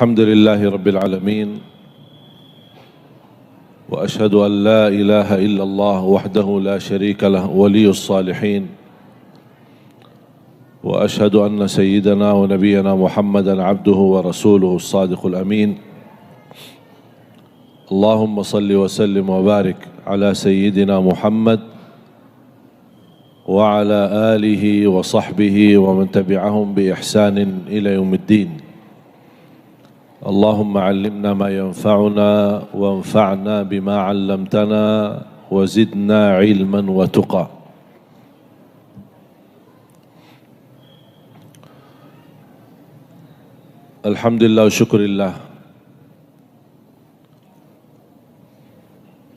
الحمد لله رب العالمين وأشهد أن لا إله إلا الله وحده لا شريك له ولي الصالحين وأشهد أن سيدنا ونبينا محمدا عبده ورسوله الصادق الأمين اللهم صل وسلم وبارك على سيدنا محمد وعلى آله وصحبه ومن تبعهم بإحسان إلى يوم الدين اللهم علمنا ما ينفعنا وانفعنا بما علمتنا وزدنا علما وتقى. Alhamdulillah, syukurillah,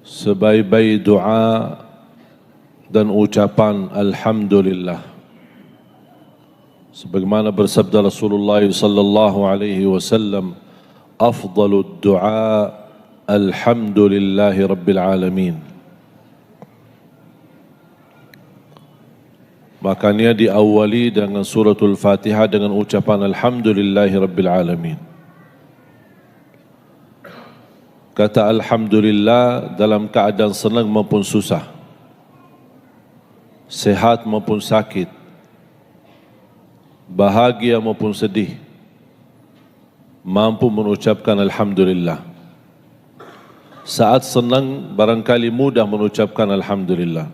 sebaik-baik doa dan ucapan Alhamdulillah, sebagaimana bersabda Rasulullah sallallahu alaihi wasallam, afdalud du'a alhamdulillahi rabbil alamin. Makanya diawali dengan suratul Fatihah dengan ucapan alhamdulillahi rabbil alamin. Kata alhamdulillah dalam keadaan senang maupun susah, sehat maupun sakit, bahagia maupun sedih, mampu mengucapkan alhamdulillah. Saat senang barangkali mudah mengucapkan alhamdulillah,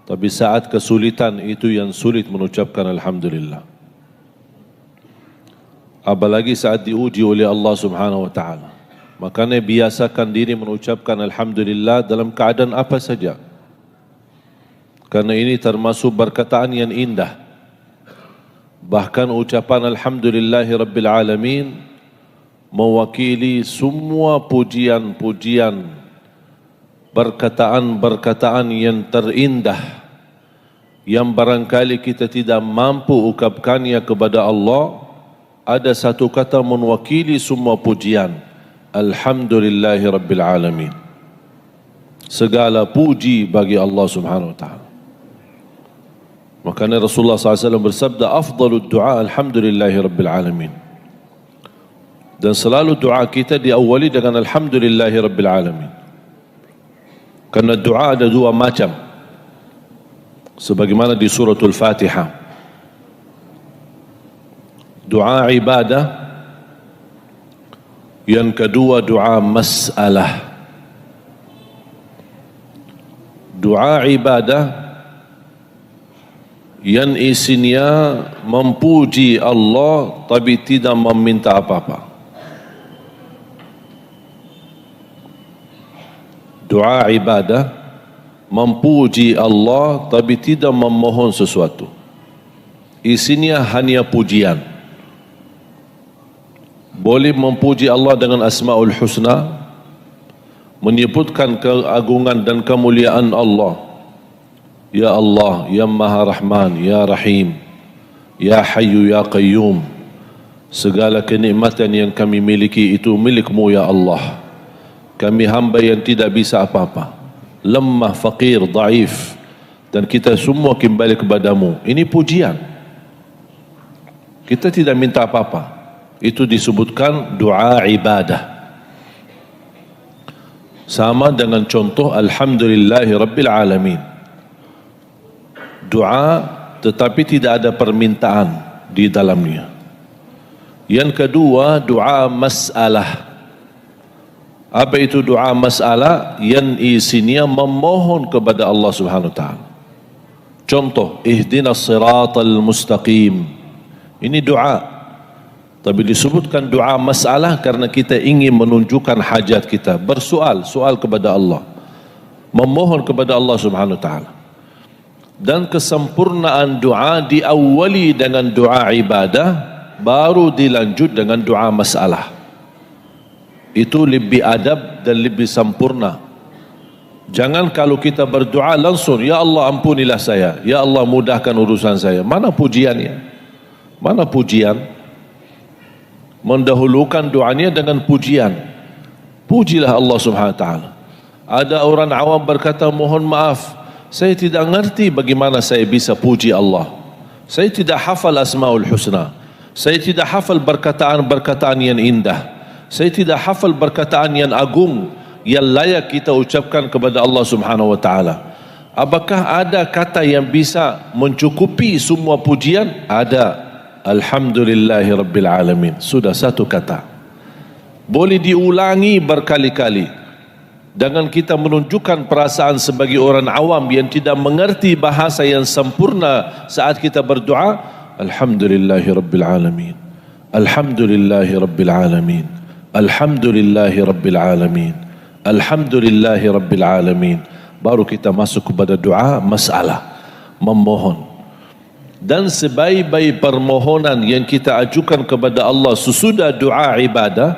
tapi saat kesulitan itu yang sulit mengucapkan alhamdulillah. Apalagi saat diuji oleh Allah Subhanahu wa taala. Makanya biasakan diri mengucapkan alhamdulillah dalam keadaan apa saja. Karena ini termasuk perkataan yang indah. Bahkan ucapan alhamdulillahi rabbil alamin mewakili semua pujian-pujian, perkataan-perkataan yang terindah yang barangkali kita tidak mampu ungkapkannya kepada Allah. Ada satu kata mewakili semua pujian, alhamdulillahi rabbil alamin. Segala puji bagi Allah Subhanahu wa taala. Makanya Rasulullah SAW bersabda, afdalud du'a alhamdulillahi rabbil alamin. Dan selalu doa kita diawali dengan alhamdulillahi rabbil alamin. Karena doa ada dua macam, sebagaimana di suratul Fatihah. Doa ibadah, yang kedua doa masalah. Doa ibadah yang isinya memuji Allah tapi tidak meminta apa-apa. Doa ibadah memuji Allah tapi tidak memohon sesuatu. Isinya hanya pujian. Boleh memuji Allah dengan Asmaul Husna, menyebutkan keagungan dan kemuliaan Allah. Ya Allah, Ya Maha Rahman, Ya Rahim, Ya Hayyu, Ya Qayyum. Segala kenikmatan yang kami miliki itu milik-Mu ya Allah. Kami hamba yang tidak bisa apa-apa, lemah, fakir, dhaif, dan kita semua kembali kepadamu. Ini pujian. Kita tidak minta apa-apa. Itu disebutkan doa ibadah. Sama dengan contoh alhamdulillahi rabbil alamin. Doa tetapi tidak ada permintaan di dalamnya. Yang kedua doa masalah. Apa itu doa masalah? Yang isinya memohon kepada Allah Subhanahu wa taala. Contoh, ihdinas siratal mustaqim. Ini doa. Tapi disebutkan doa masalah karena kita ingin menunjukkan hajat kita, soal kepada Allah, memohon kepada Allah Subhanahu wa taala. Dan kesempurnaan doa diawali dengan doa ibadah, baru dilanjut dengan doa masalah. Itu lebih adab dan lebih sempurna. Jangan kalau kita berdoa langsung, ya Allah ampunilah saya, ya Allah mudahkan urusan saya. Mana pujiannya? Mana pujian? Mendahulukan doanya dengan pujian. Pujilah Allah Subhanahu wa taala. Ada orang awam berkata, mohon maaf, saya tidak mengerti bagaimana saya bisa puji Allah. Saya tidak hafal Asmaul Husna. Saya tidak hafal perkataan-perkataan yang indah. Saya tidak hafal perkataan yang agung yang layak kita ucapkan kepada Allah Subhanahu wa taala. Apakah ada kata yang bisa mencukupi semua pujian? Ada. Alhamdulillahirabbil alamin. Sudah satu kata. Boleh diulangi berkali-kali. Dengan kita menunjukkan perasaan sebagai orang awam yang tidak mengerti bahasa yang sempurna saat kita berdoa, Alhamdulillahirabbil alamin. Alhamdulillahirabbil alamin. Alhamdulillahirabbil alamin. Alhamdulillahirabbil alamin. Baru kita masuk kepada doa masalah, memohon. Dan sebaik-baik permohonan yang kita ajukan kepada Allah sesudah doa ibadah,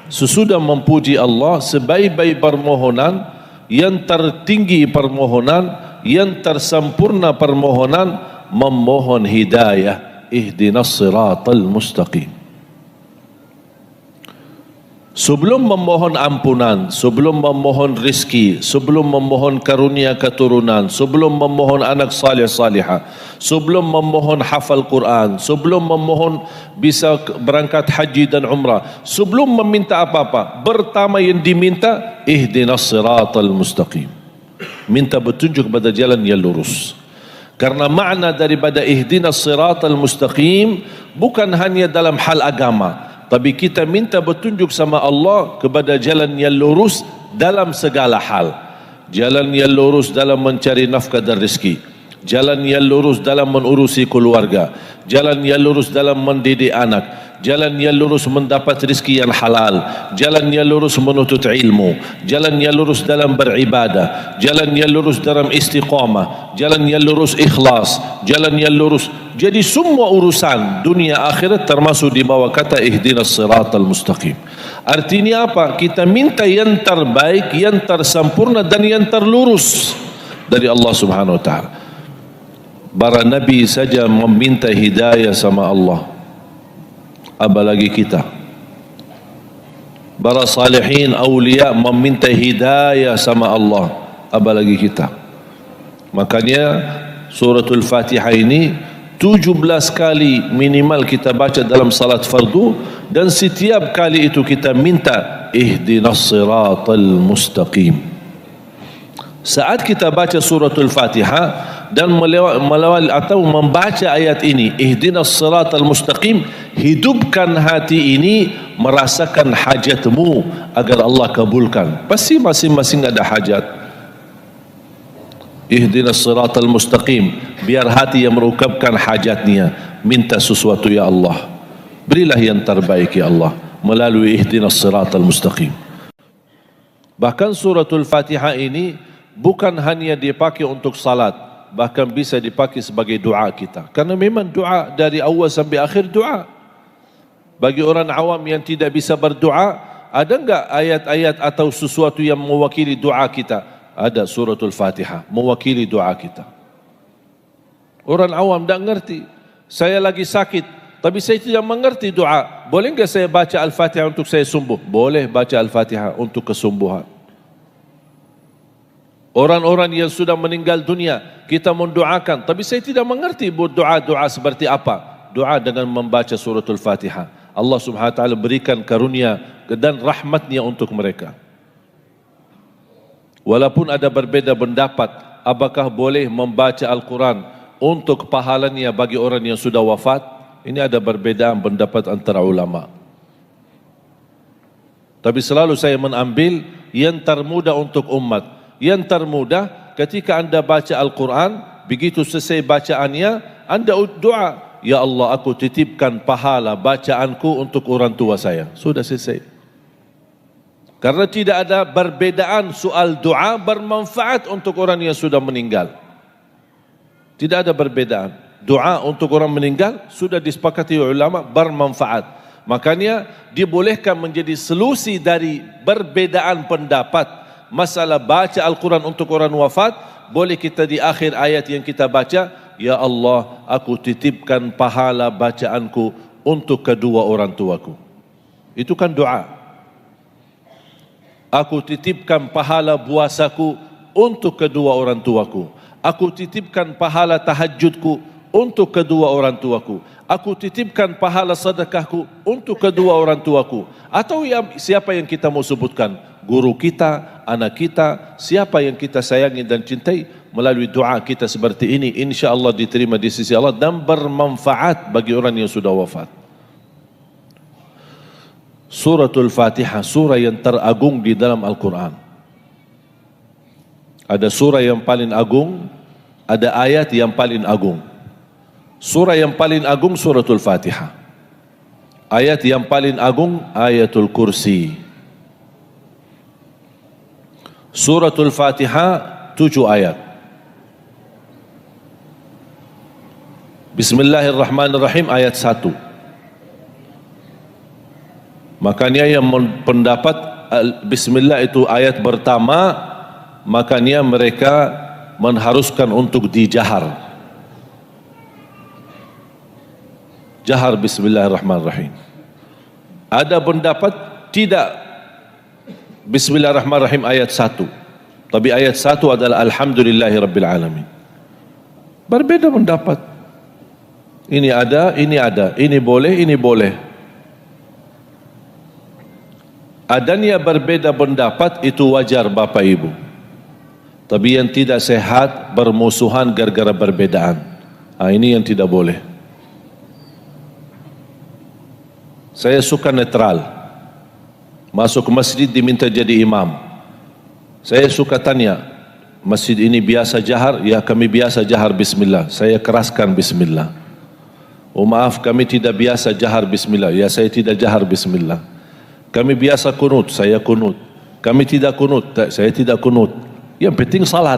sesudah memuji Allah, sebaik-baik permohonan, yang tertinggi permohonan, yang tersempurna permohonan, memohon hidayah. Ihdinas siratal mustaqim. Sebelum memohon ampunan, sebelum memohon rizki, sebelum memohon karunia keturunan, sebelum memohon anak salih salihah, sebelum memohon hafal Quran, sebelum memohon bisa berangkat haji dan umrah, sebelum meminta apa-apa, pertama yang diminta, ihdinas siratal mustaqim. Minta petunjuk pada jalan yang lurus. Karena makna daripada ihdinas siratal mustaqim bukan hanya dalam hal agama, tapi kita minta petunjuk sama Allah kepada jalan yang lurus dalam segala hal. Jalan yang lurus dalam mencari nafkah dan rezeki. Jalan yang lurus dalam mengurusi keluarga. Jalan yang lurus dalam mendidik anak. Jalan yang lurus mendapat rezeki yang halal. Jalan yang lurus menuntut ilmu. Jalan yang lurus dalam beribadah. Jalan yang lurus dalam istiqamah. Jalan yang lurus ikhlas. Jalan yang lurus. Jadi semua urusan dunia akhirat termasuk di bawah kata ihdinas siratal mustaqim. Artinya apa? Kita minta yang terbaik, yang tersempurna dan yang terlurus dari Allah Subhanahu wa taala. Para nabi saja meminta hidayah sama Allah, apalagi kita. Para salihin awliya meminta hidayah sama Allah, apalagi kita. Makanya suratul Fatihah ini 17 kali minimal kita baca dalam salat fardu, dan setiap kali itu kita minta ihdinas siratal mustaqim. Saat kita baca suratul Fatihah dan melawal atau membaca ayat ini, ihdinas siratal mustaqim, hidupkan hati ini merasakan hajatmu agar Allah kabulkan. Pasti masing-masing ada hajat. Ihdinas siratal mustaqim, biar hati yang mengungkapkan hajatnya, minta sesuatu ya Allah, berilah yang terbaik ya Allah melalui ihdinas siratal mustaqim. Bahkan suratul Fatihah ini bukan hanya dipakai untuk salat, bahkan bisa dipakai sebagai doa kita. Karena memang doa dari awal sampai akhir doa. Bagi orang awam yang tidak bisa berdoa, ada enggak ayat-ayat atau sesuatu yang mewakili doa kita? Ada suratul Fatihah mewakili doa kita. Orang awam tak ngerti. Saya lagi sakit, tapi saya tidak mengerti doa. Boleh enggak saya baca Al-Fatihah untuk saya sembuh? Boleh baca Al-Fatihah untuk kesembuhan. Orang-orang yang sudah meninggal dunia, kita mendoakan, tapi saya tidak mengerti doa-doa seperti apa. Doa dengan membaca suratul Fatihah. Allah Subhanahu wa taala berikan karunia dan rahmatnya untuk mereka. Walaupun ada berbeza pendapat, apakah boleh membaca Al-Quran untuk pahalanya bagi orang yang sudah wafat? Ini ada perbedaan pendapat antara ulama. Tapi selalu saya mengambil yang termudah untuk umat. Yang termudah ketika anda baca Al-Quran, begitu selesai bacaannya, anda doa, ya Allah, aku titipkan pahala bacaanku untuk orang tua saya. Sudah selesai. Karena tidak ada perbedaan soal doa bermanfaat untuk orang yang sudah meninggal. Tidak ada perbedaan. Doa untuk orang meninggal sudah disepakati ulama bermanfaat. Makanya dibolehkan menjadi solusi dari perbedaan pendapat. Masalah baca Al-Quran untuk orang wafat, boleh kita di akhir ayat yang kita baca, ya Allah, aku titipkan pahala bacaanku untuk kedua orang tuaku. Itu kan doa. Aku titipkan pahala puasaku untuk kedua orang tuaku. Aku titipkan pahala tahajudku untuk kedua orang tuaku. aku titipkan pahala sedekahku untuk kedua orang tuaku. Atau siapa yang kita mau sebutkan? Guru kita, anak kita, siapa yang kita sayangi dan cintai, melalui doa kita seperti ini, insya Allah diterima di sisi Allah dan bermanfaat bagi orang yang sudah wafat. Suratul Fatihah, surah yang teragung di dalam Al-Quran. Ada surah yang paling agung, ada ayat yang paling agung. Surah yang paling agung suratul Fatihah. Ayat yang paling agung ayatul kursi. Suratul Fatihah 7 ayat. Bismillahirrahmanirrahim ayat 1. Makanya yang pendapat Bismillah itu ayat pertama, makanya mereka mengharuskan untuk dijahar. Jahar Bismillahirrahmanirrahim. Ada pendapat tidak Bismillahirrahmanirrahim ayat 1. Tapi ayat 1 adalah Alhamdulillahirrabbilalamin. Berbeda pendapat. Ini ada, ini boleh, ini boleh. Adanya berbeda pendapat itu wajar Bapak Ibu. Tapi yang tidak sehat bermusuhan gara-gara perbedaan. Ini yang tidak boleh. Saya suka netral. Masuk ke masjid diminta jadi imam. Saya suka tanya, masjid ini biasa jahar? Ya, kami biasa jahar bismillah. Saya keraskan bismillah. Oh maaf, kami tidak biasa jahar bismillah. Ya, saya tidak jahar bismillah. Kami biasa kunut, saya kunut. Kami tidak kunut, saya tidak kunut. Yang penting salat.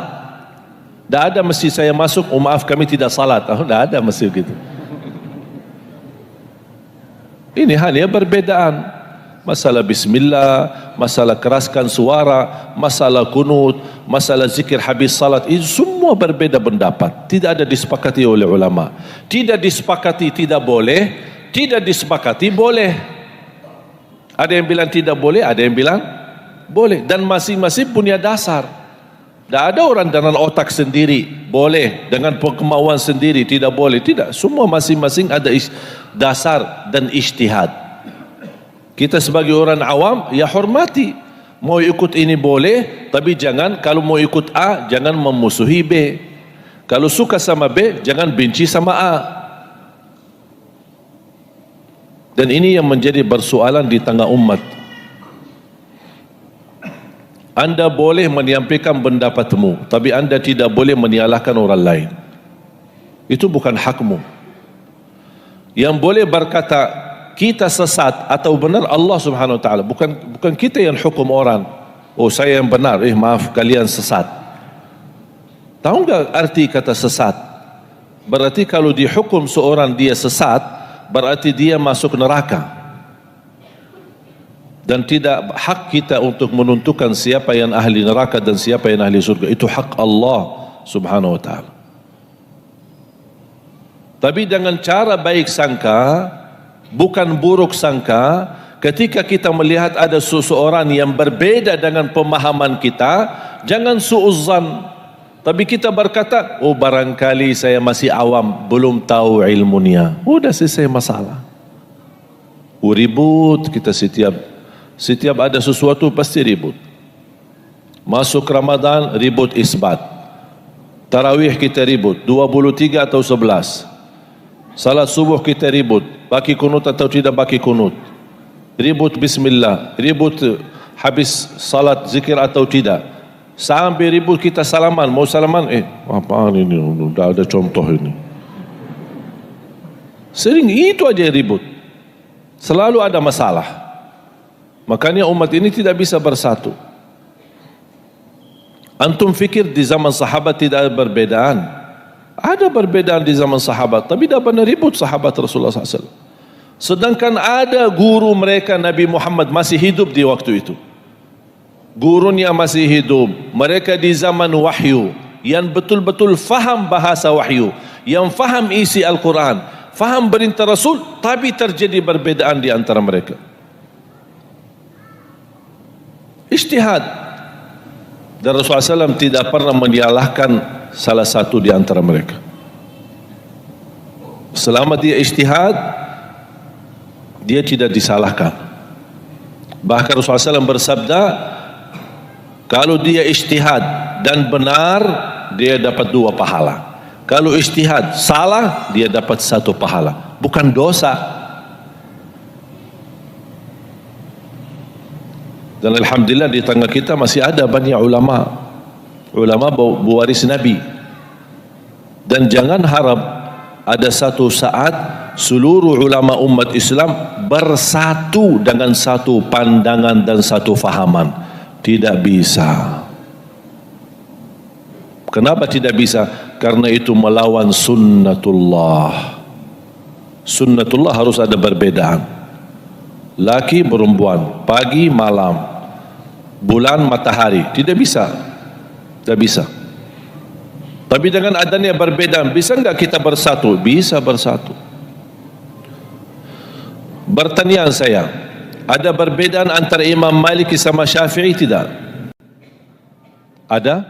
Tidak ada masjid saya masuk, oh maaf kami tidak salat. Tidak ada masjid gitu. Ini hanya perbedaan. Masalah bismillah, masalah keraskan suara, masalah kunut, masalah zikir habis salat, itu semua berbeda pendapat. Tidak ada disepakati oleh ulama. Tidak disepakati tidak boleh, tidak disepakati boleh. Ada yang bilang tidak boleh, ada yang bilang boleh. Dan masing-masing punya dasar. Tidak ada orang dengan otak sendiri boleh, dengan kemauan sendiri tidak boleh. Tidak, semua masing-masing ada dasar dan ijtihad. Kita sebagai orang awam, ya hormati. Mau ikut ini boleh, tapi jangan, kalau mau ikut A, jangan memusuhi B. Kalau suka sama B, jangan benci sama A. Dan ini yang menjadi persoalan di tengah umat. Anda boleh menyampaikan pendapatmu, tapi anda tidak boleh menyalahkan orang lain. Itu bukan hakmu. Yang boleh berkata kita sesat atau benar Allah Subhanahu wa taala, bukan kita yang hukum orang. Oh saya yang benar, maaf kalian sesat. Tahu enggak arti kata sesat? Berarti kalau dihukum seorang dia sesat, berarti dia masuk neraka. Dan tidak hak kita untuk menentukan siapa yang ahli neraka dan siapa yang ahli surga. Itu hak Allah Subhanahu wa taala. Tapi dengan cara baik sangka, bukan buruk sangka. Ketika kita melihat ada seseorang yang berbeda dengan pemahaman kita, jangan suuzzan. Tapi kita berkata, oh barangkali saya masih awam, belum tahu ilmunya. Udah selesai masalah. Ribut kita setiap ada sesuatu pasti ribut. Masuk Ramadan ribut isbat. Tarawih kita ribut 23 atau 11. Salat subuh kita ribut, baki kunut atau tidak baki kunut. Ribut bismillah, ribut habis salat zikir atau tidak. Sampai ribut kita salaman, mau salaman, apaan ini, sudah ada contoh ini. Sering itu aja ribut. Selalu ada masalah. Makanya umat ini tidak bisa bersatu. Antum fikir di zaman sahabat tidak ada perbedaan? Ada perbedaan di zaman sahabat, tapi tidak pernah ribut sahabat Rasulullah SAW. Sedangkan ada guru mereka Nabi Muhammad masih hidup di waktu itu. Gurunya masih hidup. Mereka di zaman wahyu, yang betul-betul faham bahasa wahyu, yang faham isi Al-Quran, faham perintah Rasul, tapi terjadi perbedaan di antara mereka. Ijtihad. Dan Rasulullah SAW tidak pernah menyalahkan salah satu di antara mereka. selama dia ijtihad, dia tidak disalahkan. Bahkan Rasulullah SAW bersabda, kalau dia ijtihad dan benar, dia dapat 2 pahala. Kalau ijtihad salah, dia dapat 1 pahala. Bukan dosa. Dan alhamdulillah di tengah kita masih ada banyak ulama pewaris Nabi. Dan jangan harap ada satu saat seluruh ulama umat Islam bersatu dengan satu pandangan dan satu fahaman. Tidak bisa. Kenapa tidak bisa? Karena itu melawan sunnatullah. Sunnatullah harus ada perbedaan. Laki perempuan, pagi malam, bulan matahari, tidak bisa. Tidak bisa. Tapi dengan adanya perbedaan, bisa enggak kita bersatu? Bisa bersatu. Bertanya saya, ada perbedaan antara Imam Maliki sama Syafi'i tidak? Ada?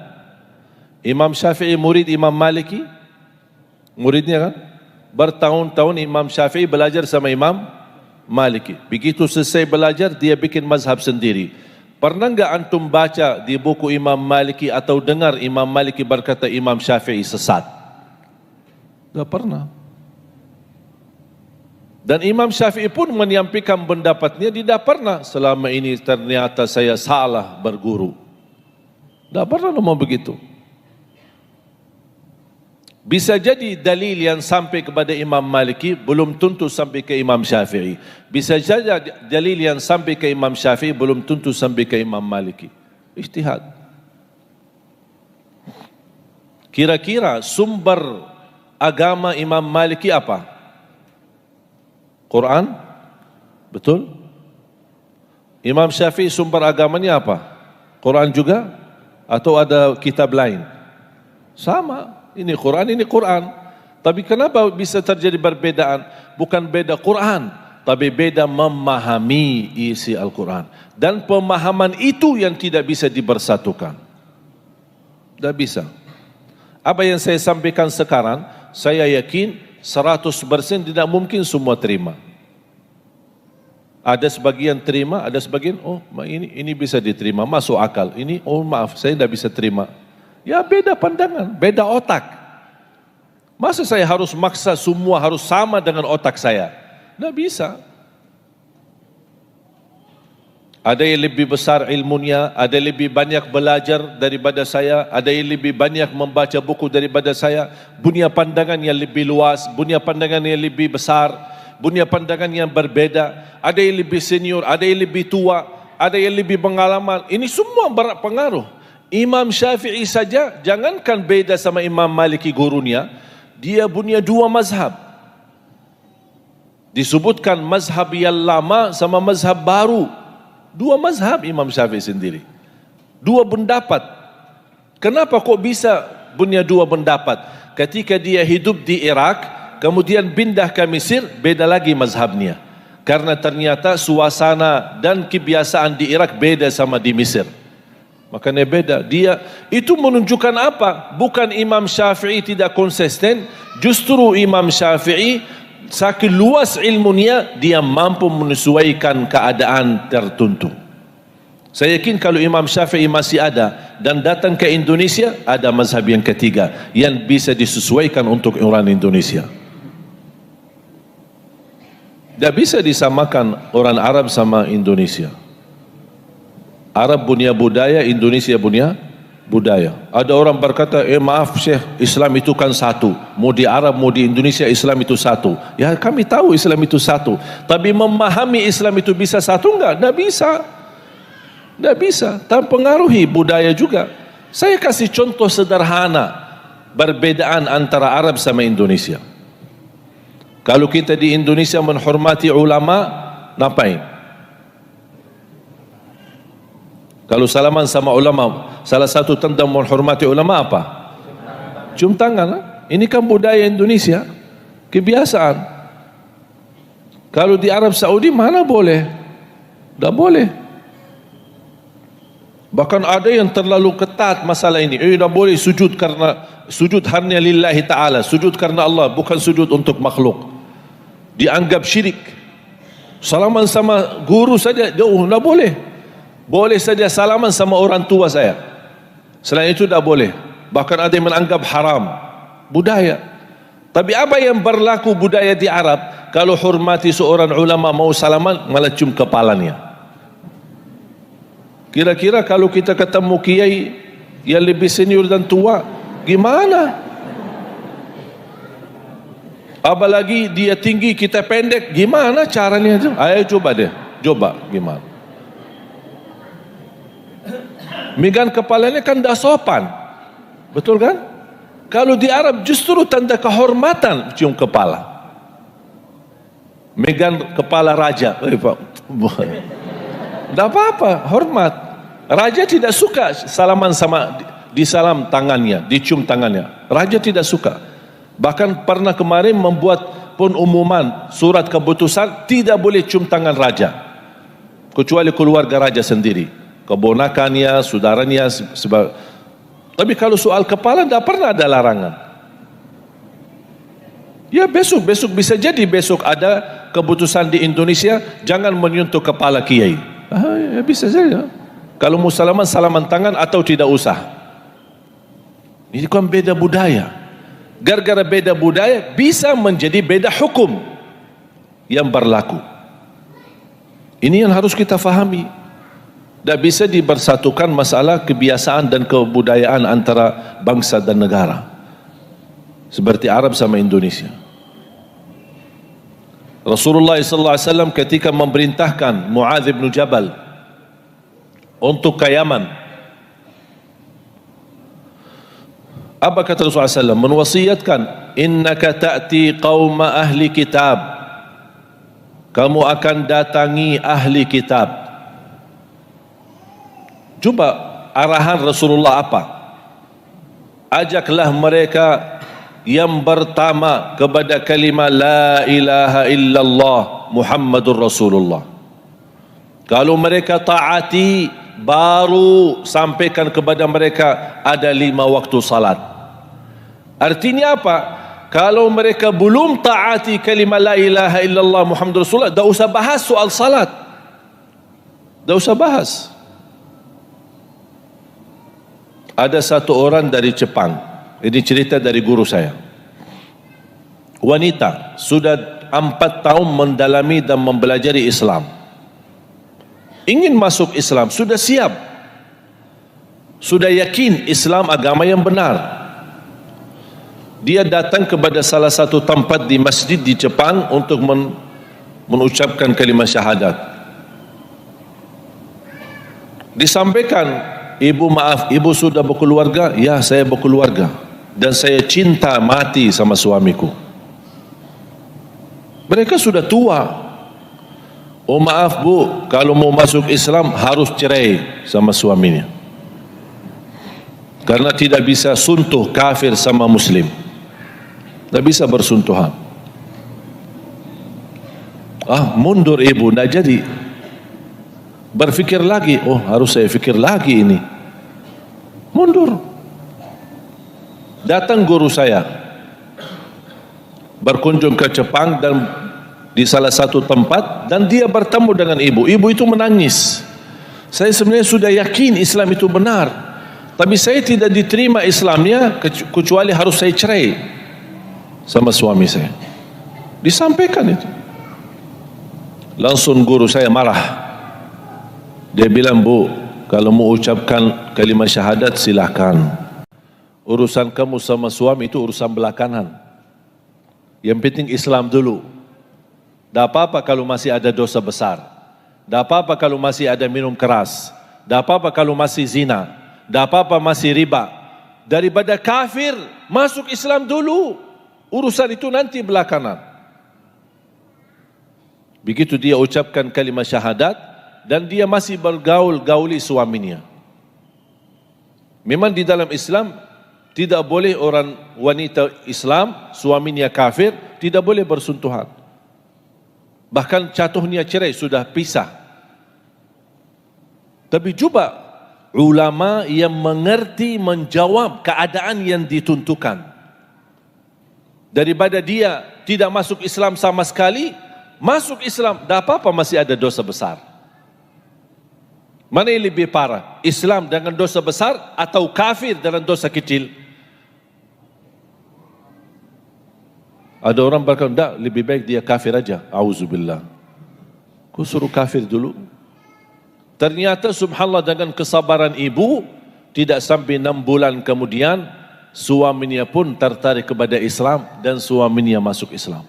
Imam Syafi'i murid Imam Maliki, muridnya kan? Bertahun-tahun Imam Syafi'i belajar sama Imam Maliki. Begitu selesai belajar, dia bikin mazhab sendiri. Pernah enggak antum baca di buku Imam Maliki atau dengar Imam Maliki berkata Imam Syafi'i sesat? Enggak pernah. Dan Imam Syafi'i pun menyampaikan pendapatnya, tidak pernah selama ini ternyata saya salah berguru. Tidak pernah ngomong begitu. Bisa jadi dalil yang sampai kepada Imam Maliki belum tentu sampai ke Imam Syafi'i. Bisa jadi dalil yang sampai ke Imam Syafi'i belum tentu sampai ke Imam Maliki. Ijtihad. Kira-kira sumber agama Imam Maliki apa? Quran? Betul? Imam Syafi'i sumber agamanya apa? Quran juga? Atau ada kitab lain? Sama. Ini Quran. Tapi kenapa bisa terjadi perbedaan? Bukan beda Quran, tapi beda memahami isi Al-Quran. Dan pemahaman itu yang tidak bisa dibersatukan. Tidak bisa. Apa yang saya sampaikan sekarang, saya yakin 100% tidak mungkin semua terima. Ada sebagian terima, ada sebagian, oh ini bisa diterima, masuk akal. Ini, oh maaf, saya tidak bisa terima. Ya beda pandangan, beda otak. Masa saya harus maksa semua harus sama dengan otak saya? Tidak bisa. Ada yang lebih besar ilmunya, ada yang lebih banyak belajar daripada saya, ada yang lebih banyak membaca buku daripada saya, punya pandangan yang lebih luas, punya pandangan yang lebih besar, punya pandangan yang berbeda, ada yang lebih senior, ada yang lebih tua, ada yang lebih pengalaman. Ini semua berpengaruh. Imam Syafi'i saja, jangankan beda sama Imam Maliki gurunya, dia punya 2 mazhab. Disebutkan mazhab yang lama sama mazhab baru. 2 mazhab Imam Syafi'i sendiri. 2 pendapat. Kenapa kok bisa punya 2 pendapat? Ketika dia hidup di Irak, kemudian pindah ke Mesir, beda lagi mazhabnya. Karena ternyata suasana dan kebiasaan di Irak beda sama di Mesir. Makanya beda. Dia itu menunjukkan apa? Bukan Imam Syafi'i tidak konsisten, justru Imam Syafi'i saking luas ilmunya, dia mampu menyesuaikan keadaan tertentu. Saya yakin kalau Imam Syafi'i masih ada dan datang ke Indonesia, ada mazhab yang ketiga yang bisa disesuaikan untuk orang Indonesia. Tidak bisa disamakan orang Arab sama Indonesia. Arab punya budaya, Indonesia punya budaya. Ada orang berkata, maaf Syekh, Islam itu kan satu. Mau di Arab, mau di Indonesia, Islam itu satu. Ya kami tahu Islam itu satu. Tapi memahami Islam itu bisa satu enggak? Tidak bisa. Tidak bisa. Dan pengaruhi budaya juga. Saya kasih contoh sederhana. Perbedaan antara Arab sama Indonesia. Kalau kita di Indonesia menghormati ulama, ngapain? Kalau salaman sama ulama, salah satu tanda menghormati ulama apa? Cium tangan. Ini kan budaya Indonesia, kebiasaan. Kalau di Arab Saudi mana boleh? Tidak boleh. Bahkan ada yang terlalu ketat masalah ini. Dah boleh sujud karena sujud hanya lillahi ta'ala, sujud karena Allah, bukan sujud untuk makhluk. Dianggap syirik. Salaman sama guru saja, dah boleh. Boleh saja salaman sama orang tua saya. Selain itu dah boleh. Bahkan ada yang menganggap haram. Budaya. Tapi apa yang berlaku budaya di Arab? Kalau hormati seorang ulama mau salaman, malah cium kepalanya. Kira-kira kalau kita ketemu kiai yang lebih senior dan tua, gimana? Apalagi dia tinggi, kita pendek, gimana caranya? Ayo coba deh, coba gimana? Megang kepalanya kan dah sopan, betul kan? Kalau di Arab justru tanda kehormatan cium kepala. Megang kepala raja, tidak apa-apa, hormat. Raja tidak suka salaman sama disalam tangannya, dicium tangannya. Raja tidak suka. Bahkan pernah kemarin membuat pengumuman surat keputusan tidak boleh cium tangan raja, kecuali keluarga raja sendiri, keponakannya, saudaranya. Tapi kalau soal kepala tidak pernah ada larangan. Ya besok bisa jadi besok ada keputusan di Indonesia jangan menyentuh kepala kiai. Ya bisa saja. Kalau mau salaman tangan atau tidak usah. Ini kan beda budaya. Gara-gara beda budaya bisa menjadi beda hukum yang berlaku. Ini yang harus kita fahami. Tak bisa dibersatukan masalah kebiasaan dan kebudayaan antara bangsa dan negara. Seperti Arab sama Indonesia. Rasulullah SAW ketika memerintahkan Muadz bin Jabal untuk ke Yaman, apa kata Rasulullah SAW? Menwasiatkan, innaka ta'ti qauma ahli kitab, kamu akan datangi ahli kitab. Coba arahan Rasulullah apa? Ajaklah mereka yang pertama kepada kalimah la ilaha illallah Muhammadur Rasulullah. Kalau mereka taati, baru sampaikan kepada mereka ada 5 waktu salat. Artinya apa? Kalau mereka belum taati kalimah la ilaha illallah Muhammadur Rasulullah, tak usah bahas soal salat. Tak usah bahas. Ada satu orang dari Jepang, ini cerita dari guru saya. Wanita sudah 4 tahun mendalami dan mempelajari Islam. Ingin masuk Islam, sudah siap. Sudah yakin Islam agama yang benar. Dia datang kepada salah satu tempat di masjid di Jepang untuk mengucapkan kalimat syahadat. Disampaikan, ibu maaf, ibu sudah berkeluarga? Ya, saya berkeluarga. Dan saya cinta mati sama suamiku. Mereka sudah tua. Oh maaf bu, kalau mau masuk Islam harus cerai sama suaminya. Karena tidak bisa suntuh kafir sama muslim. Tidak bisa bersuntuhan. Mundur ibu, tidak jadi. Berfikir lagi, oh harus saya fikir lagi ini. Mundur. Datang guru saya berkunjung ke Jepang dan di salah satu tempat, dan dia bertemu dengan ibu. Ibu itu menangis. Saya sebenarnya sudah yakin Islam itu benar, tapi saya tidak diterima Islamnya kecuali harus saya cerai sama suami saya. Disampaikan itu. Langsung guru saya marah. Dia bilang, bu, kalau mau ucapkan kalimat syahadat silakan. Urusan kamu sama suami itu urusan belakangan. Yang penting Islam dulu. Tak apa-apa kalau masih ada dosa besar. Tak apa-apa kalau masih ada minum keras. Tak apa-apa kalau masih zina. Tak apa-apa masih riba. Daripada kafir, masuk Islam dulu. Urusan itu nanti belakangan. Begitu dia ucapkan kalimat syahadat, dan dia masih bergaul-gauli suaminya. Memang di dalam Islam tidak boleh orang wanita Islam, suaminya kafir, tidak boleh bersentuhan. Bahkan jatuhnya cerai, sudah pisah. Tapi coba ulama yang mengerti menjawab keadaan yang ditentukan. Daripada dia tidak masuk Islam sama sekali, masuk Islam, dah apa-apa masih ada dosa besar. Mana yang lebih parah? Islam dengan dosa besar atau kafir dengan dosa kecil? Ada orang berkata, tak, lebih baik dia kafir aja. Auzubillah. Kau suruh kafir dulu. Ternyata subhanallah dengan kesabaran ibu, tidak sampai 6 bulan kemudian, suaminya pun tertarik kepada Islam dan suaminya masuk Islam.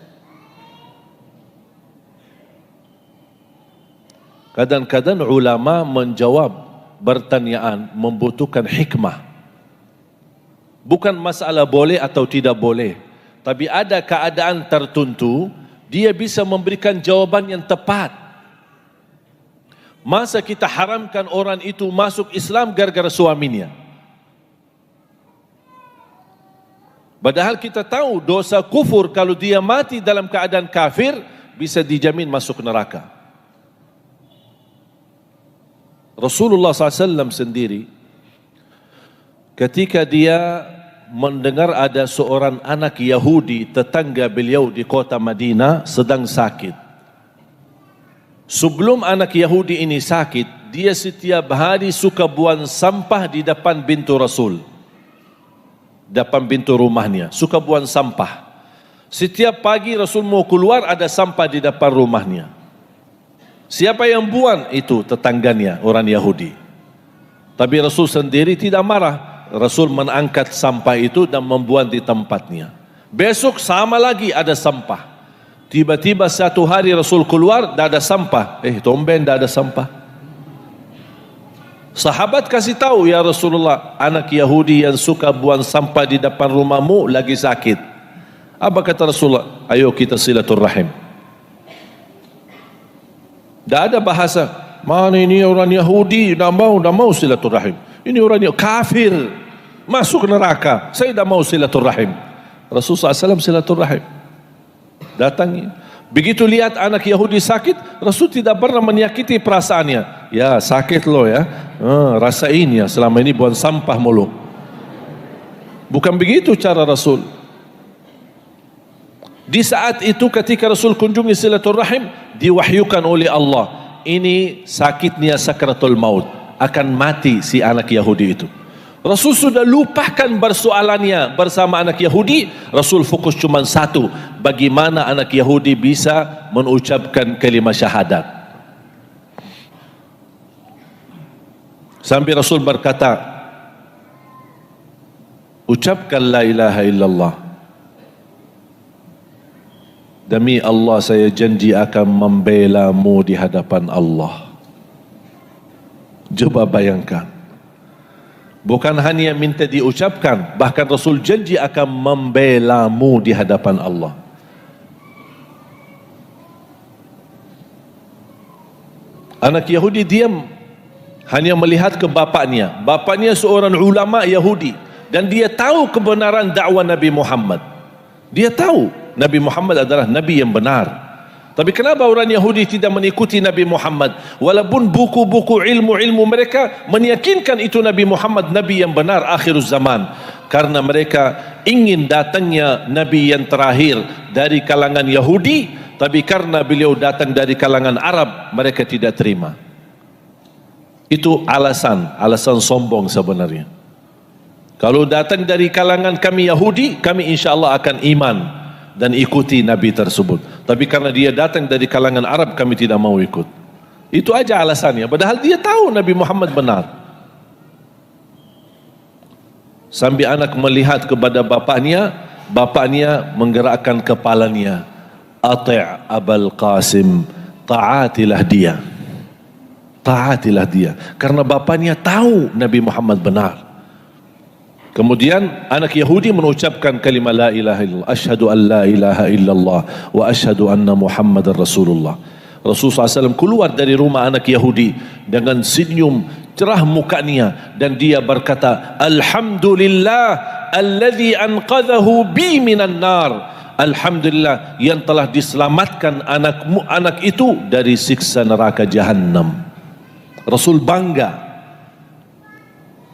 Kadang-kadang ulama menjawab pertanyaan membutuhkan hikmah. Bukan masalah boleh atau tidak boleh, tapi ada keadaan tertentu dia bisa memberikan jawaban yang tepat. Masa kita haramkan orang itu masuk Islam gara-gara suaminya? Padahal kita tahu dosa kufur kalau dia mati dalam keadaan kafir bisa dijamin masuk neraka. Rasulullah SAW sendiri ketika dia mendengar ada seorang anak Yahudi tetangga beliau di kota Madinah sedang sakit. Sebelum anak Yahudi ini sakit, dia setiap hari suka buang sampah di depan pintu Rasul. Depan pintu rumahnya, suka buang sampah. Setiap pagi Rasul mau keluar ada sampah di depan rumahnya. Siapa yang buang? Itu tetangganya, orang Yahudi. Tapi Rasul sendiri tidak marah. Rasul mengangkat sampah itu dan membuang di tempatnya. Besok sama lagi ada sampah. Tiba-tiba satu hari Rasul keluar, dah ada sampah. Tumben dah ada sampah. Sahabat kasih tahu, ya Rasulullah, anak Yahudi yang suka buang sampah di depan rumahmu lagi sakit. Apa kata Rasulullah? Ayo kita silaturrahim. Dah ada bahasa, mana ini orang Yahudi, dah mau silaturrahim. Ini orang yang kafir, masuk neraka, saya dah mau silaturrahim. Rasulullah SAW silaturrahim. Datangi. Begitu lihat anak Yahudi sakit, Rasul tidak pernah menyakiti perasaannya. Ya sakit lo ya, rasain ya, selama ini buang sampah mulu. Bukan begitu cara Rasul. Di saat itu ketika Rasul kunjungi silaturrahim, diwahyukan oleh Allah, ini sakitnya sakratul maut, akan mati si anak Yahudi itu. Rasul sudah lupakan persoalannya bersama anak Yahudi. Rasul fokus cuma satu, bagaimana anak Yahudi bisa mengucapkan kalimat syahadat. Sampai Rasul berkata, ucapkan la ilaha illallah. Demi Allah saya janji akan membela-Mu di hadapan Allah. Coba bayangkan. Bukan hanya minta diucapkan, bahkan Rasul janji akan membela-Mu di hadapan Allah. Anak Yahudi diam, hanya melihat ke bapaknya. Bapaknya seorang ulama Yahudi dan dia tahu kebenaran dakwah Nabi Muhammad. Dia tahu Nabi Muhammad adalah Nabi yang benar. Tapi kenapa orang Yahudi tidak mengikuti Nabi Muhammad? Walaupun buku-buku ilmu-ilmu mereka meyakinkan itu Nabi Muhammad Nabi yang benar akhir zaman. Karena mereka ingin datangnya Nabi yang terakhir dari kalangan Yahudi, tapi karena beliau datang dari kalangan Arab, mereka tidak terima. Itu alasan sombong sebenarnya. Kalau datang dari kalangan kami Yahudi, kami insya Allah akan iman dan ikuti Nabi tersebut. Tapi karena dia datang dari kalangan Arab, kami tidak mau ikut. Itu aja alasannya. Padahal dia tahu Nabi Muhammad benar. Sambil anak melihat kepada bapaknya, bapaknya menggerakkan kepalanya. Ati' Abul Qasim, taatilah dia. Taatilah dia. Karena bapaknya tahu Nabi Muhammad benar. Kemudian anak Yahudi mengucapkan kalimat la ilaha illallah, asyhadu an la ilaha illallah wa asyhadu anna Muhammadar Rasulullah. Rasulullah SAW keluar dari rumah anak Yahudi dengan senyum cerah mukanya dan dia berkata, Alhamdulillah alladhi anqadhahu bi minan nar. Alhamdulillah yang telah diselamatkan anak itu dari siksa neraka Jahannam. Rasul bangga.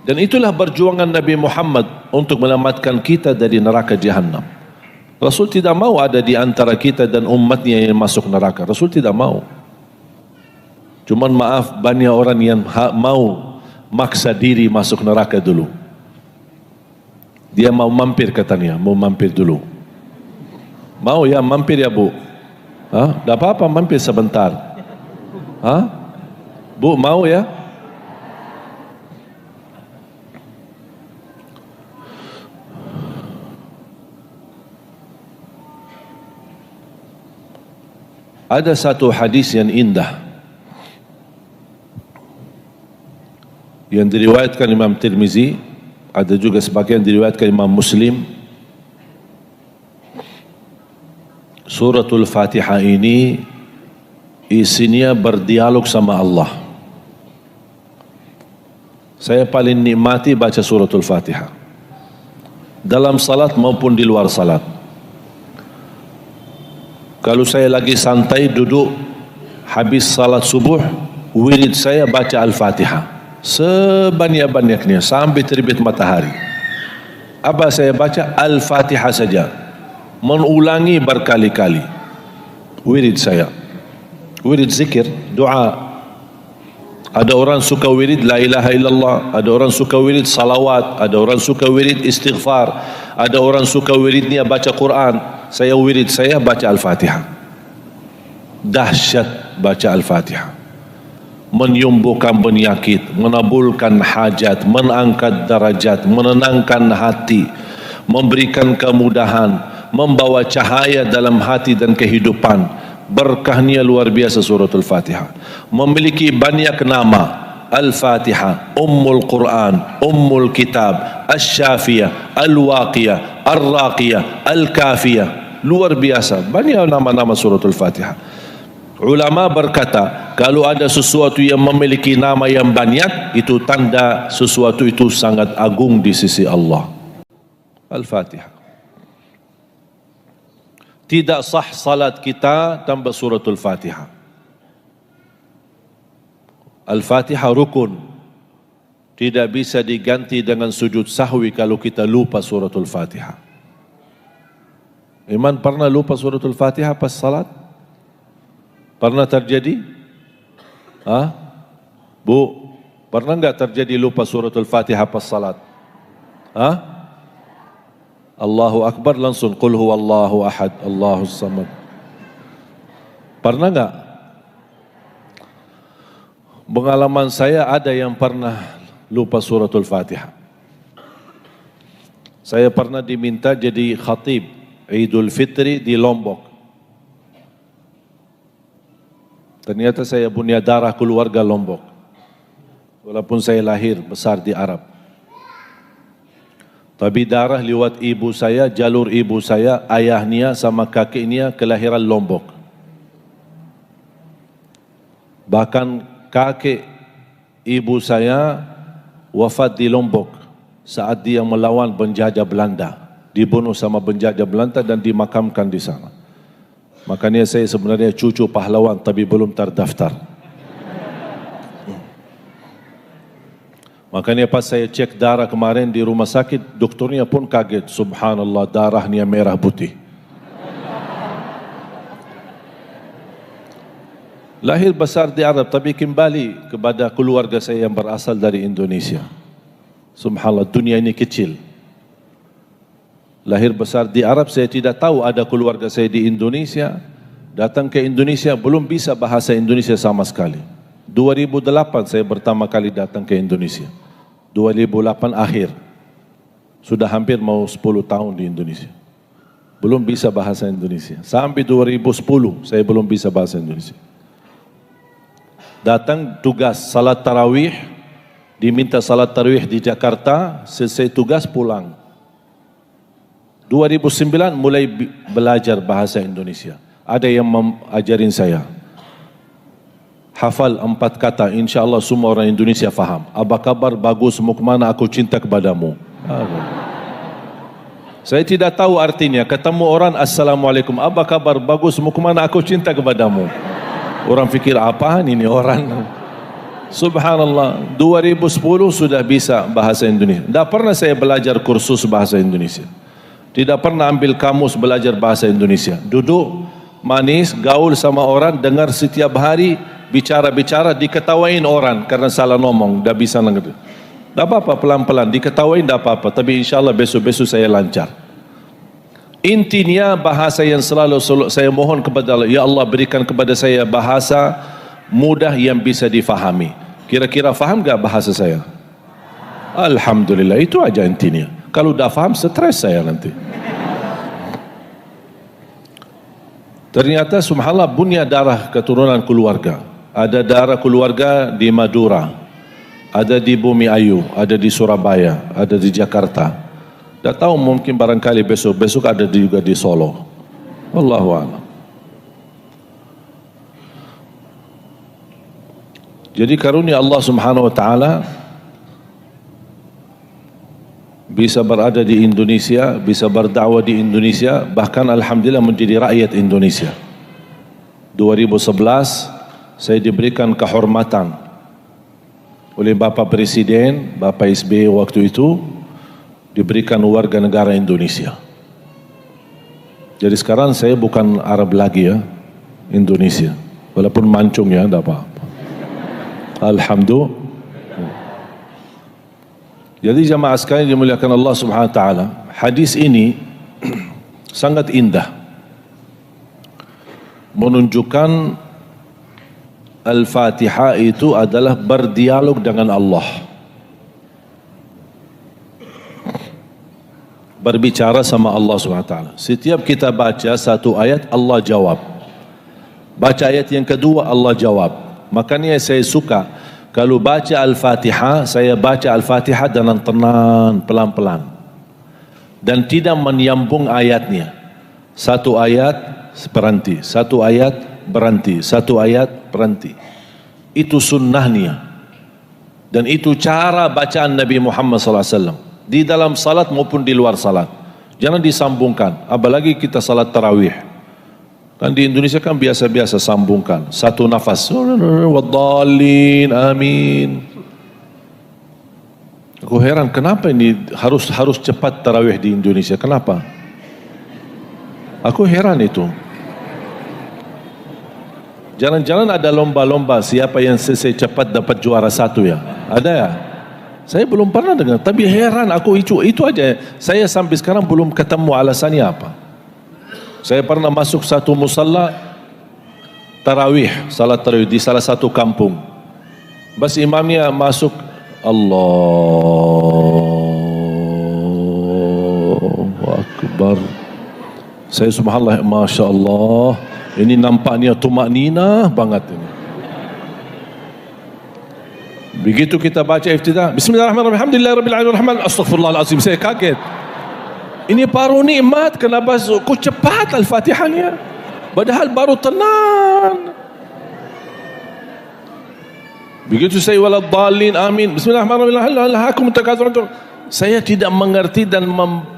Dan itulah perjuangan Nabi Muhammad untuk menyelamatkan kita dari neraka Jahannam. Rasul tidak mau ada di antara kita dan umatnya yang masuk neraka. Rasul tidak mau. Cuman maaf, banyak orang yang mau maksa diri masuk neraka dulu. Dia mau mampir katanya, mau mampir dulu. Mau ya mampir ya Bu? Tidak apa-apa mampir sebentar. Bu mau ya? Ada satu hadis yang indah yang diriwayatkan Imam Tirmizi, ada juga sebagian diriwayatkan Imam Muslim. Suratul Fatihah ini isinya berdialog sama Allah. Saya paling nikmati baca suratul Fatihah dalam salat maupun di luar salat. Kalau saya lagi santai duduk habis salat subuh, wirid saya baca Al-Fatihah sebanyak-banyaknya sampai terbit matahari. Apa saya baca? Al-Fatihah saja, mengulangi berkali-kali. Wirid saya, wirid zikir, doa. Ada orang suka wirid la ilaha illallah, ada orang suka wirid salawat, ada orang suka wirid istighfar, ada orang suka wiridnya baca Quran. Saya wirid saya baca Al-Fatihah. Dahsyat baca Al-Fatihah. Menyembuhkan penyakit, menabulkan hajat, mengangkat darajat, menenangkan hati, memberikan kemudahan, membawa cahaya dalam hati dan kehidupan. Berkahnya luar biasa suratul Fatihah. Memiliki banyak nama. Al-Fatihah, Ummul Quran, Ummul Kitab, Asy-Syafiyah, Al-Waqiyah, Ar-Raqiyah, Al-Kafiyah. Luar biasa, banyak nama-nama suratul Fatihah. Ulama berkata, kalau ada sesuatu yang memiliki nama yang banyak, itu tanda sesuatu itu sangat agung di sisi Allah. Al-Fatihah. Tidak sah salat kita tanpa suratul Fatihah. Al-Fatihah rukun. Tidak bisa diganti dengan sujud sahwi kalau kita lupa suratul Fatihah. Iman pernah lupa suratul Fatihah pas salat? Pernah terjadi? Bu, pernah enggak terjadi lupa suratul Fatihah pas salat? Allahu Akbar langsung qul huwallahu ahad, Allahus samad. Pernah enggak? Pengalaman saya ada yang pernah lupa suratul Fatihah. Saya pernah diminta jadi khatib Idul Fitri di Lombok. Ternyata saya punya darah keluarga Lombok. Walaupun saya lahir besar di Arab. Tapi darah lewat ibu saya, jalur ibu saya, ayahnya sama kakeknya kelahiran Lombok. Bahkan kakek ibu saya wafat di Lombok saat dia melawan penjajah Belanda, dibunuh sama penjajah Belanda dan dimakamkan di sana. Makanya saya sebenarnya cucu pahlawan tapi belum terdaftar. Makanya pas saya cek darah kemarin di rumah sakit, dokternya pun kaget, subhanallah darahnya merah putih. Lahir besar di Arab tapi kembali kepada keluarga saya yang berasal dari Indonesia. Subhanallah, dunia ini kecil. Lahir besar di Arab, saya tidak tahu ada keluarga saya di Indonesia. Datang ke Indonesia belum bisa bahasa Indonesia sama sekali. 2008 saya pertama kali datang ke Indonesia. 2008 akhir. Sudah hampir mau 10 tahun di Indonesia. Belum bisa bahasa Indonesia. Sampai 2010 saya belum bisa bahasa Indonesia. Datang tugas salat tarawih, diminta salat tarawih di Jakarta, selesai tugas pulang. 2009 mulai belajar bahasa Indonesia. Ada yang mengajarin saya. Hafal 4 kata, insya Allah semua orang Indonesia faham. Apa kabar, bagus, mau kemana, aku cinta kepadamu. Saya tidak tahu artinya. Ketemu orang, assalamualaikum, apa kabar, bagus, mau kemana, aku cinta kepadamu. Orang fikir apaan ini orang. Subhanallah, 2010 sudah bisa bahasa Indonesia. Tidak pernah saya belajar kursus bahasa Indonesia. Tidak pernah ambil kamus belajar bahasa Indonesia. Duduk, manis, gaul sama orang, dengar setiap hari, bicara-bicara, diketawain orang karena salah ngomong, tidak bisa ngerti. Tidak apa-apa, pelan-pelan, diketawain tidak apa-apa. Tapi insya Allah besok-besok saya lancar. Intinya bahasa yang selalu saya mohon kepada Allah, ya Allah berikan kepada saya bahasa mudah yang bisa difahami. Kira-kira faham gak bahasa saya? Alhamdulillah, itu aja intinya. Kalau dah faham, stres saya nanti. Ternyata subhanallah punya darah keturunan keluarga. Ada darah keluarga di Madura, ada di Bumi Ayu, ada di Surabaya, ada di Jakarta. Tak tahu mungkin barangkali besok ada juga di Solo. Wallahu a'lam. Jadi karunia Allah Subhanahu wa taala bisa berada di Indonesia, bisa berdakwah di Indonesia, bahkan alhamdulillah menjadi rakyat Indonesia. 2011 saya diberikan kehormatan oleh Bapak Presiden, Bapak SBY waktu itu, diberikan warga negara Indonesia. Jadi sekarang saya bukan Arab lagi ya, Indonesia. Walaupun mancung ya, tidak apa-apa. Alhamdulillah. Jadi jamaah sekalian dimuliakan Allah Subhanahu wa taala, hadis ini sangat indah. Menunjukkan Al-Fatihah itu adalah berdialog dengan Allah. Berbicara sama Allah Subhanahu wa taala. Setiap kita baca satu ayat, Allah jawab. Baca ayat yang kedua, Allah jawab. Makanya saya suka kalau baca Al-Fatihah, saya baca Al-Fatihah dengan tenang, pelan-pelan. Dan tidak menyambung ayatnya. Satu ayat berhenti, satu ayat berhenti, satu ayat berhenti. Itu sunnahnya. Dan itu cara bacaan Nabi Muhammad SAW. Di dalam salat maupun di luar salat. Jangan disambungkan. Apalagi kita salat tarawih. Kan di Indonesia kan biasa-biasa sambungkan satu nafas. Waddallin, amin. Aku heran kenapa ini harus cepat tarawih di Indonesia. Kenapa? Aku heran itu. Jangan-jangan ada lomba-lomba siapa yang selesai cepat dapat juara satu ya? Ada ya? Saya belum pernah dengar. Tapi heran aku itu aja. Saya sampai sekarang belum ketemu alasannya apa. Saya pernah masuk satu musalla tarawih, salat tarawih di salah satu kampung. Bas imamnya masuk, Allahu Akbar. Saya subhanallah, Masya Allah, ini nampaknya tumakninah banget ini. Begitu kita baca iftidah, Bismillahirrahmanirrahim, Alhamdulillahirrahmanirrahim, Astaghfirullahaladzim, saya kaget. Ini baru nikmat, kenapa kok cepat Al-Fatihahnya? Padahal baru tenang. Begitu saya waladdallin, amin. Bismillahirrahmanirrahim. Saya tidak mengerti dan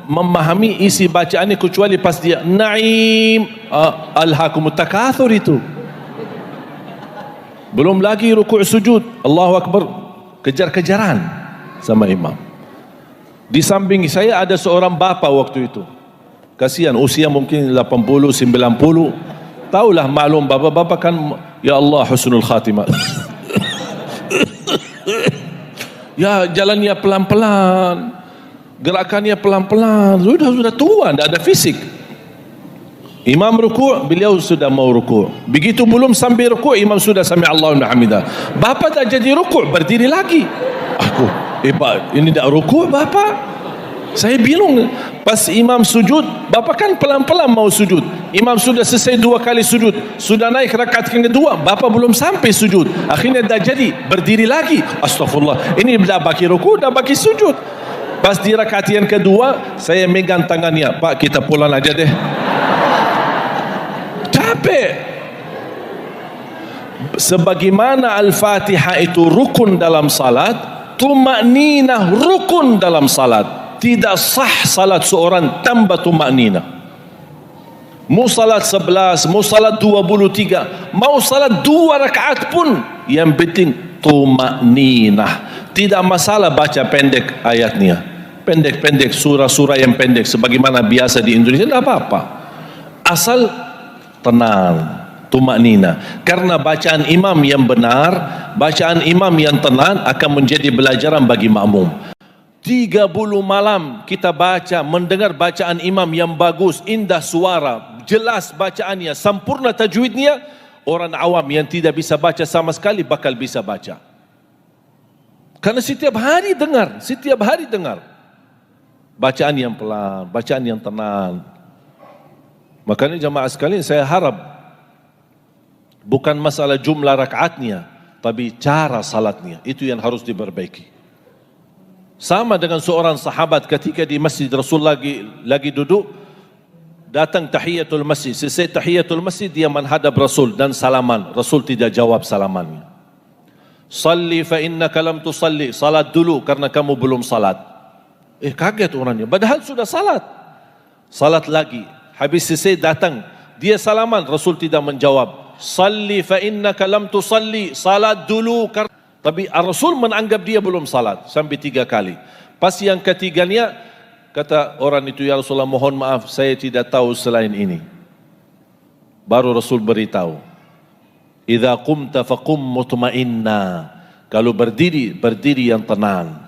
memahami isi bacaannya kecuali pas dia Naim alhaakumut takatsur itu. Belum lagi rukuk sujud, Allahu Akbar, kejar-kejaran sama imam. Di samping saya ada seorang bapa waktu itu. Kasihan usia mungkin 80, 90. Taulah maklum bapa-bapa kan, ya Allah husnul khatimah. Ya jalannya pelan-pelan, gerakannya pelan-pelan. Sudah tua, tidak ada fisik. Imam rukuk, beliau sudah mau rukuk. Begitu belum sampai rukuk, imam sudah sami Allahu liman hamidah. Bapa tak jadi rukuk, berdiri lagi. Aku, Pak, ini tak rukuk Bapak. Saya bingung. Pas imam sujud, Bapak kan pelan-pelan mau sujud. Imam sudah selesai 2 kali sujud, sudah naik rakaat yang kedua, Bapak belum sampai sujud. Akhirnya dah jadi berdiri lagi. Astagfirullah. Ini dah baki rukuk, dah baki sujud. Pas di rakaat yang kedua, saya megang tangannya. Pak, kita pulang aja deh. Capek. Sebagaimana Al-Fatihah itu rukun dalam salat, tumakninah rukun dalam salat. Tidak sah salat seorang tanpa tumakninah. Mau salat 11, mau salat 23, mau salat 2 rakaat pun, yang penting tuma'ninah. Tidak masalah baca pendek ayatnya, pendek-pendek, surah-surah yang pendek sebagaimana biasa di Indonesia, tidak apa-apa, asal tenang, tuma'ninah. Karena bacaan imam yang benar, bacaan imam yang tenang akan menjadi pelajaran bagi makmum. 30 malam kita baca, mendengar bacaan imam yang bagus, indah suara, jelas bacaannya, sempurna tajwidnya, orang awam yang tidak bisa baca sama sekali bakal bisa baca. Karena setiap hari dengar bacaan yang pelan, bacaan yang tenang. Makanya jemaah sekalian, saya harap bukan masalah jumlah rakaatnya, tapi cara salatnya, itu yang harus diperbaiki. Sama dengan seorang sahabat ketika di masjid Rasul lagi duduk, datang tahiyatul masjid. Selesai tahiyatul masjid, dia menghadap Rasul dan salaman. Rasul tidak jawab salamannya. Salli fa innaka lam tusalli, salat dulu karena kamu belum salat. Kaget orangnya, padahal sudah salat. Salat lagi, habis selesai datang, dia salaman, Rasul tidak menjawab. Salli fa innaka lam tusalli, salat dulu. Tapi Rasul menganggap dia belum salat sampai 3 kali. Pas yang ketiganya, kata orang itu, ya Rasulullah mohon maaf, saya tidak tahu selain ini. Baru Rasul beritahu, idza qumta faqum mutma'inna, kalau berdiri yang tenang.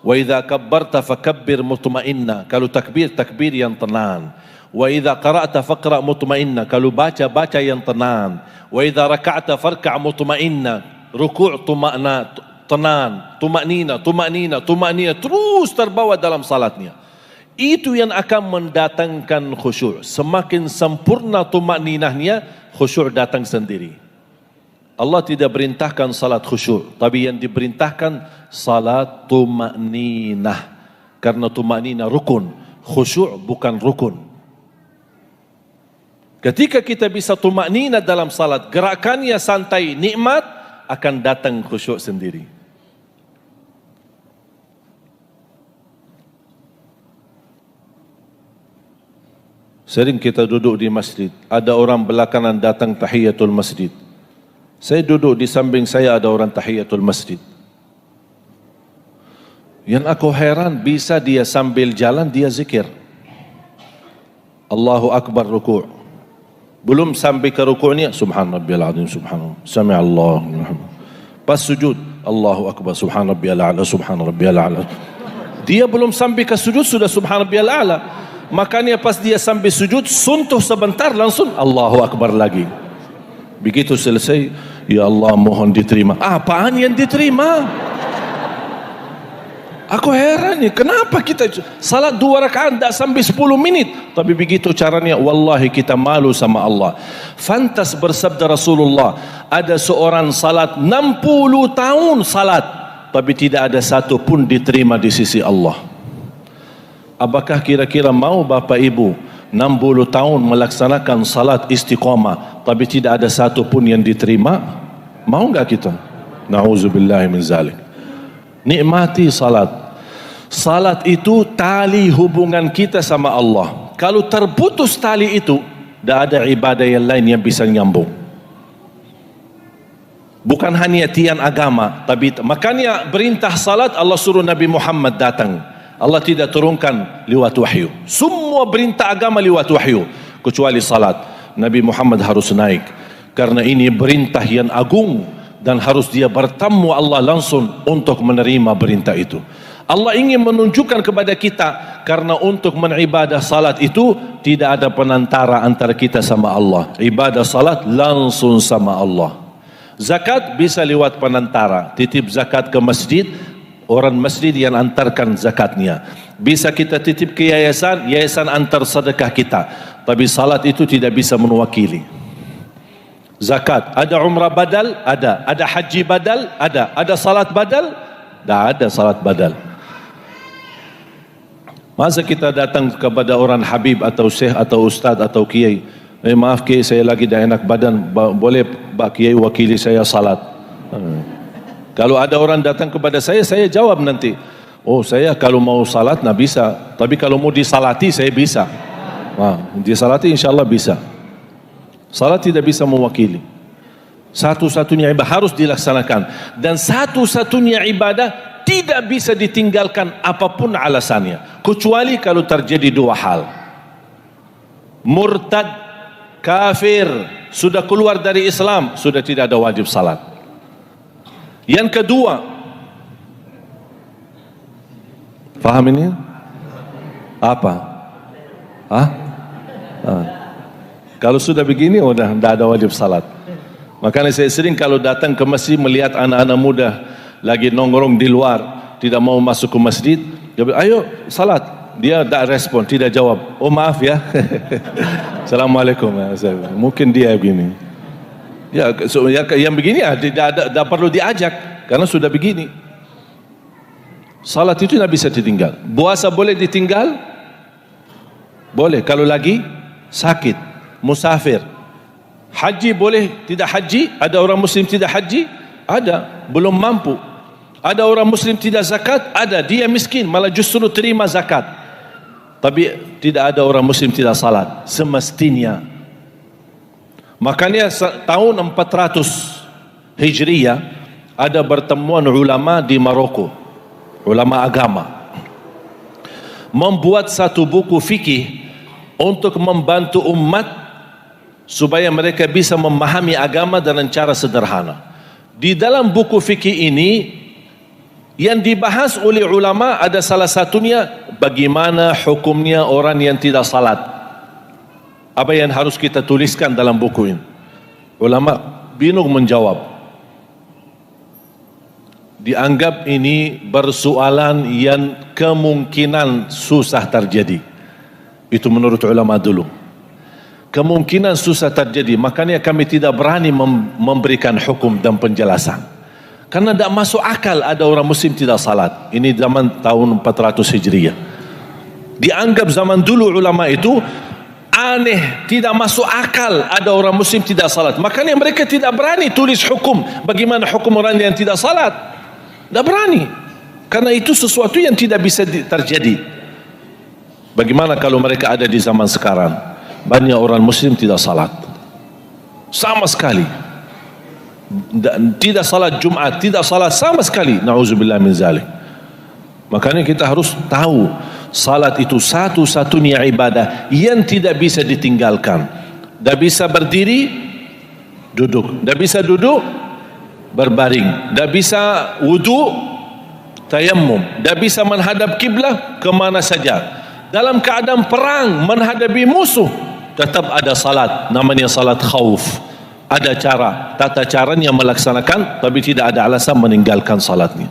Wa idza kabbarta fakabbir mutma'inna, kalau takbir yang tenang. Wa idza qara'ta faqra' mutma'inna, kalau baca yang tenang. Wa idza raka'ta farka' mutma'inna, ruku' tenang, tuma'nina, terus terbawa dalam salatnya. Itu yang akan mendatangkan khusyuk. Semakin sempurna tuma'ninahnya, khusyuk datang sendiri. Allah tidak perintahkan salat khusyuk, tapi yang diperintahkan salat tuma'ninah. Karena tuma'ninah rukun, khusyuk bukan rukun. Ketika kita bisa tuma'ninah dalam salat, gerakannya santai, nikmat, akan datang khusyuk sendiri. Sering kita duduk di masjid, ada orang belakangan datang tahiyatul masjid. Saya duduk di samping saya, ada orang tahiyatul masjid. Yang aku heran, bisa dia sambil jalan dia zikir. Allahu Akbar ruku'. Belum sampai ke ruku'nya, subhanarabbiyal azim, subhanallah, sami'allahu liman hamidah. Pas sujud, Allahu Akbar, subhanarabbiyal a'la, subhanarabbiyal a'la. Dia belum sampai ke sujud sudah subhanarabbiyal a'la. Makanya pas dia sampai sujud, suntuh sebentar langsung Allahu Akbar lagi. Begitu selesai, ya Allah mohon diterima. Apaan yang diterima? Aku heran nih, kenapa kita salat 2 rakaat tak sampai 10 menit, tapi begitu caranya, wallahi kita malu sama Allah. Fantas bersabda Rasulullah, ada seorang salat 60 tahun salat, tapi tidak ada satu pun diterima di sisi Allah. Apakah kira-kira mau Bapak Ibu 60 tahun melaksanakan salat istiqamah, tapi tidak ada satu pun yang diterima? Mau enggak kita? Na'udzubillahi min zalik. Nikmati salat. Salat itu tali hubungan kita sama Allah. Kalau terputus tali itu, tidak ada ibadah yang lain yang bisa nyambung. Bukan hanya tiang agama, tapi makanya perintah salat Allah suruh Nabi Muhammad datang. Allah tidak turunkan lewat wahyu. Semua perintah agama lewat wahyu, kecuali salat. Nabi Muhammad harus naik, karena ini perintah yang agung dan harus dia bertemu Allah langsung untuk menerima perintah itu. Allah ingin menunjukkan kepada kita, karena untuk beribadah salat itu tidak ada penantara antara kita sama Allah. Ibadah salat langsung sama Allah. Zakat bisa lewat penantara, titip zakat ke masjid, orang masjid yang antarkan zakatnya. Bisa kita titip ke yayasan, yayasan antar sedekah kita. Tapi salat itu tidak bisa mewakili. Zakat, ada umrah badal? Ada haji badal? Ada salat badal? Tidak ada salat badal. Masa kita datang kepada orang habib atau syekh atau ustaz atau kiai, maaf kiai saya lagi dah enak badan, boleh Pak Kiai wakili saya salat? Kalau ada orang datang kepada saya jawab nanti, oh saya kalau mau salat nah bisa, tapi kalau mau disalati saya bisa. Disalati insya Allah bisa. Salat tidak bisa mewakili. Satu-satunya ibadah harus dilaksanakan, dan satu-satunya ibadah tidak bisa ditinggalkan apapun alasannya, kecuali kalau terjadi dua hal: murtad, kafir, sudah keluar dari Islam, sudah tidak ada wajib salat. Yang kedua, faham ini? Apa? Kalau sudah begini, udah tidak ada wajib salat. Makanya saya sering kalau datang ke masjid melihat anak-anak muda lagi nongkrong di luar, tidak mau masuk ke masjid, dia bilang, ayo salat. Dia tidak respon, tidak jawab. Oh maaf ya. Assalamualaikum. Mungkin dia begini. Ya, yang begini ya, tidak perlu diajak, karena sudah begini. Salat itu tidak bisa ditinggal. Puasa boleh ditinggal? Boleh, kalau lagi sakit, musafir. Haji boleh tidak haji? Ada orang muslim tidak haji? Ada, belum mampu. Ada orang muslim tidak zakat? Ada, dia miskin, malah justru terima zakat. Tapi tidak ada orang muslim tidak salat semestinya. Makanya tahun 400 Hijriyah ada pertemuan ulama di Maroko, ulama agama, membuat satu buku fikih untuk membantu umat supaya mereka bisa memahami agama dengan cara sederhana. Di dalam buku fikih ini yang dibahas oleh ulama ada salah satunya bagaimana hukumnya orang yang tidak salat. Apa yang harus kita tuliskan dalam buku ini? Ulama bingung menjawab. Dianggap ini persoalan yang kemungkinan susah terjadi. Itu menurut ulama dulu. Kemungkinan susah terjadi, makanya kami tidak berani memberikan hukum dan penjelasan, karena tidak masuk akal ada orang muslim tidak salat. Ini zaman tahun 400 Hijriyah. Dianggap zaman dulu ulama itu aneh, tidak masuk akal ada orang muslim tidak salat. Makanya mereka tidak berani tulis hukum, bagaimana hukum orang yang tidak salat. Tidak berani, karena itu sesuatu yang tidak bisa terjadi. Bagaimana kalau mereka ada di zaman sekarang? Banyak orang muslim tidak salat sama sekali, tidak salat Jumat, tidak salat sama sekali. Na'udzubillah min zalik. Makanya kita harus tahu salat itu satu-satunya ibadah yang tidak bisa ditinggalkan. Tidak bisa berdiri, duduk. Tidak bisa duduk, berbaring. Tidak bisa wudu, tayammum. Tidak bisa menghadap kiblah kemana saja. Dalam keadaan perang menghadapi musuh, tetap ada salat, namanya salat khauf. Ada cara, tata caranya melaksanakan, tapi tidak ada alasan meninggalkan salatnya.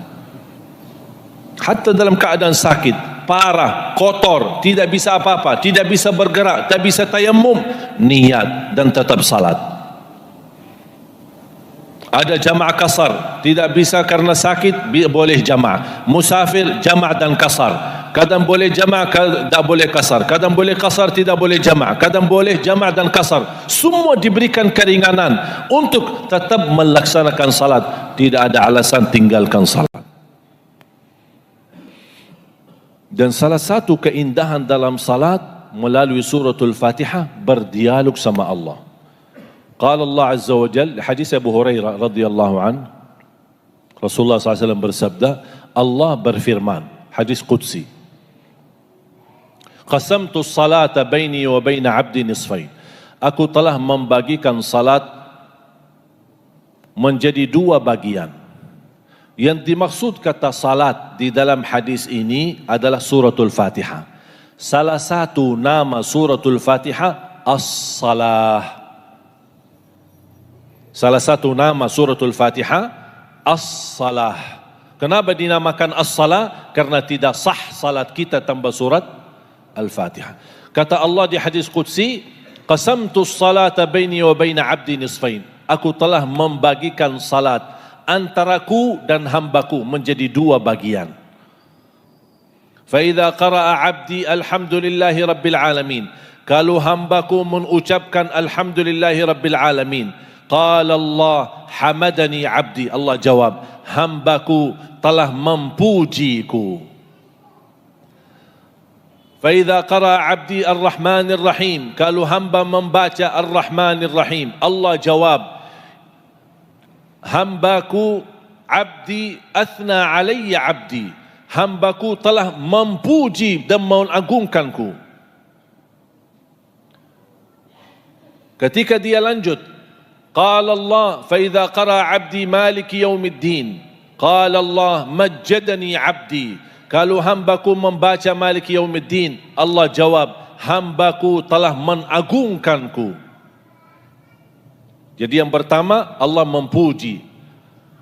Hatta dalam keadaan sakit, parah, kotor, tidak bisa apa-apa, tidak bisa bergerak, tak bisa tayammum, niat dan tetap salat. Ada jamaah kasar, tidak bisa karena sakit, boleh jamaah. Musafir, jamaah dan kasar. Kadang boleh jamaah, tak boleh kasar. Kadang boleh kasar, tidak boleh jamaah. Kadang boleh jamaah dan kasar. Semua diberikan keringanan untuk tetap melaksanakan salat. Tidak ada alasan tinggalkan salat. Dan salah satu keindahan dalam salat melalui suratul Fatihah, berdialog sama Allah. Qala Allah Azza wa Jalla, hadis Abu Hurairah radhiyallahu an, Rasulullah SAW bersabda, Allah berfirman, hadis qudsi, qasamtu salata baini wa baina abdi nisfain. Aku telah membagikan salat menjadi dua bagian. Yang dimaksud kata salat di dalam hadis ini adalah suratul Fatihah. Salah satu nama suratul Fatihah as-salah. Salah satu nama suratul Fatihah as-salah. Kenapa dinamakan as-salah? Karena tidak sah salat kita tanpa surat Al-Fatihah. Kata Allah di hadis qudsi, qasamtu salata baini wa baina abdi nisfain. Aku telah membagikan salat antaraku dan hambaku menjadi dua bagian. Fa idza qara'a 'abdi alhamdulillahi rabbil alamin. Kalau hambaku mengucapkan alhamdulillahi rabbil alamin, qala Allah hamadani 'abdi. Allah jawab, hambaku telah memujiku. Fa idza qara'a 'abdi ar-rahmanir rahim. Kalau hamba membaca ar-rahmanir rahim, Allah jawab, hambaku abdi athna alayya abdi, hambaku telah memuji dan mengagungkanku. Ketika dia lanjut, qala Allah fa idza qara abdi maliki yaumiddin, qala Allah majjadani abdi. Kalau hambaku membaca maliki yaumiddin, Allah jawab, hambaku telah mengagungkanku. Jadi yang pertama, Allah memuji,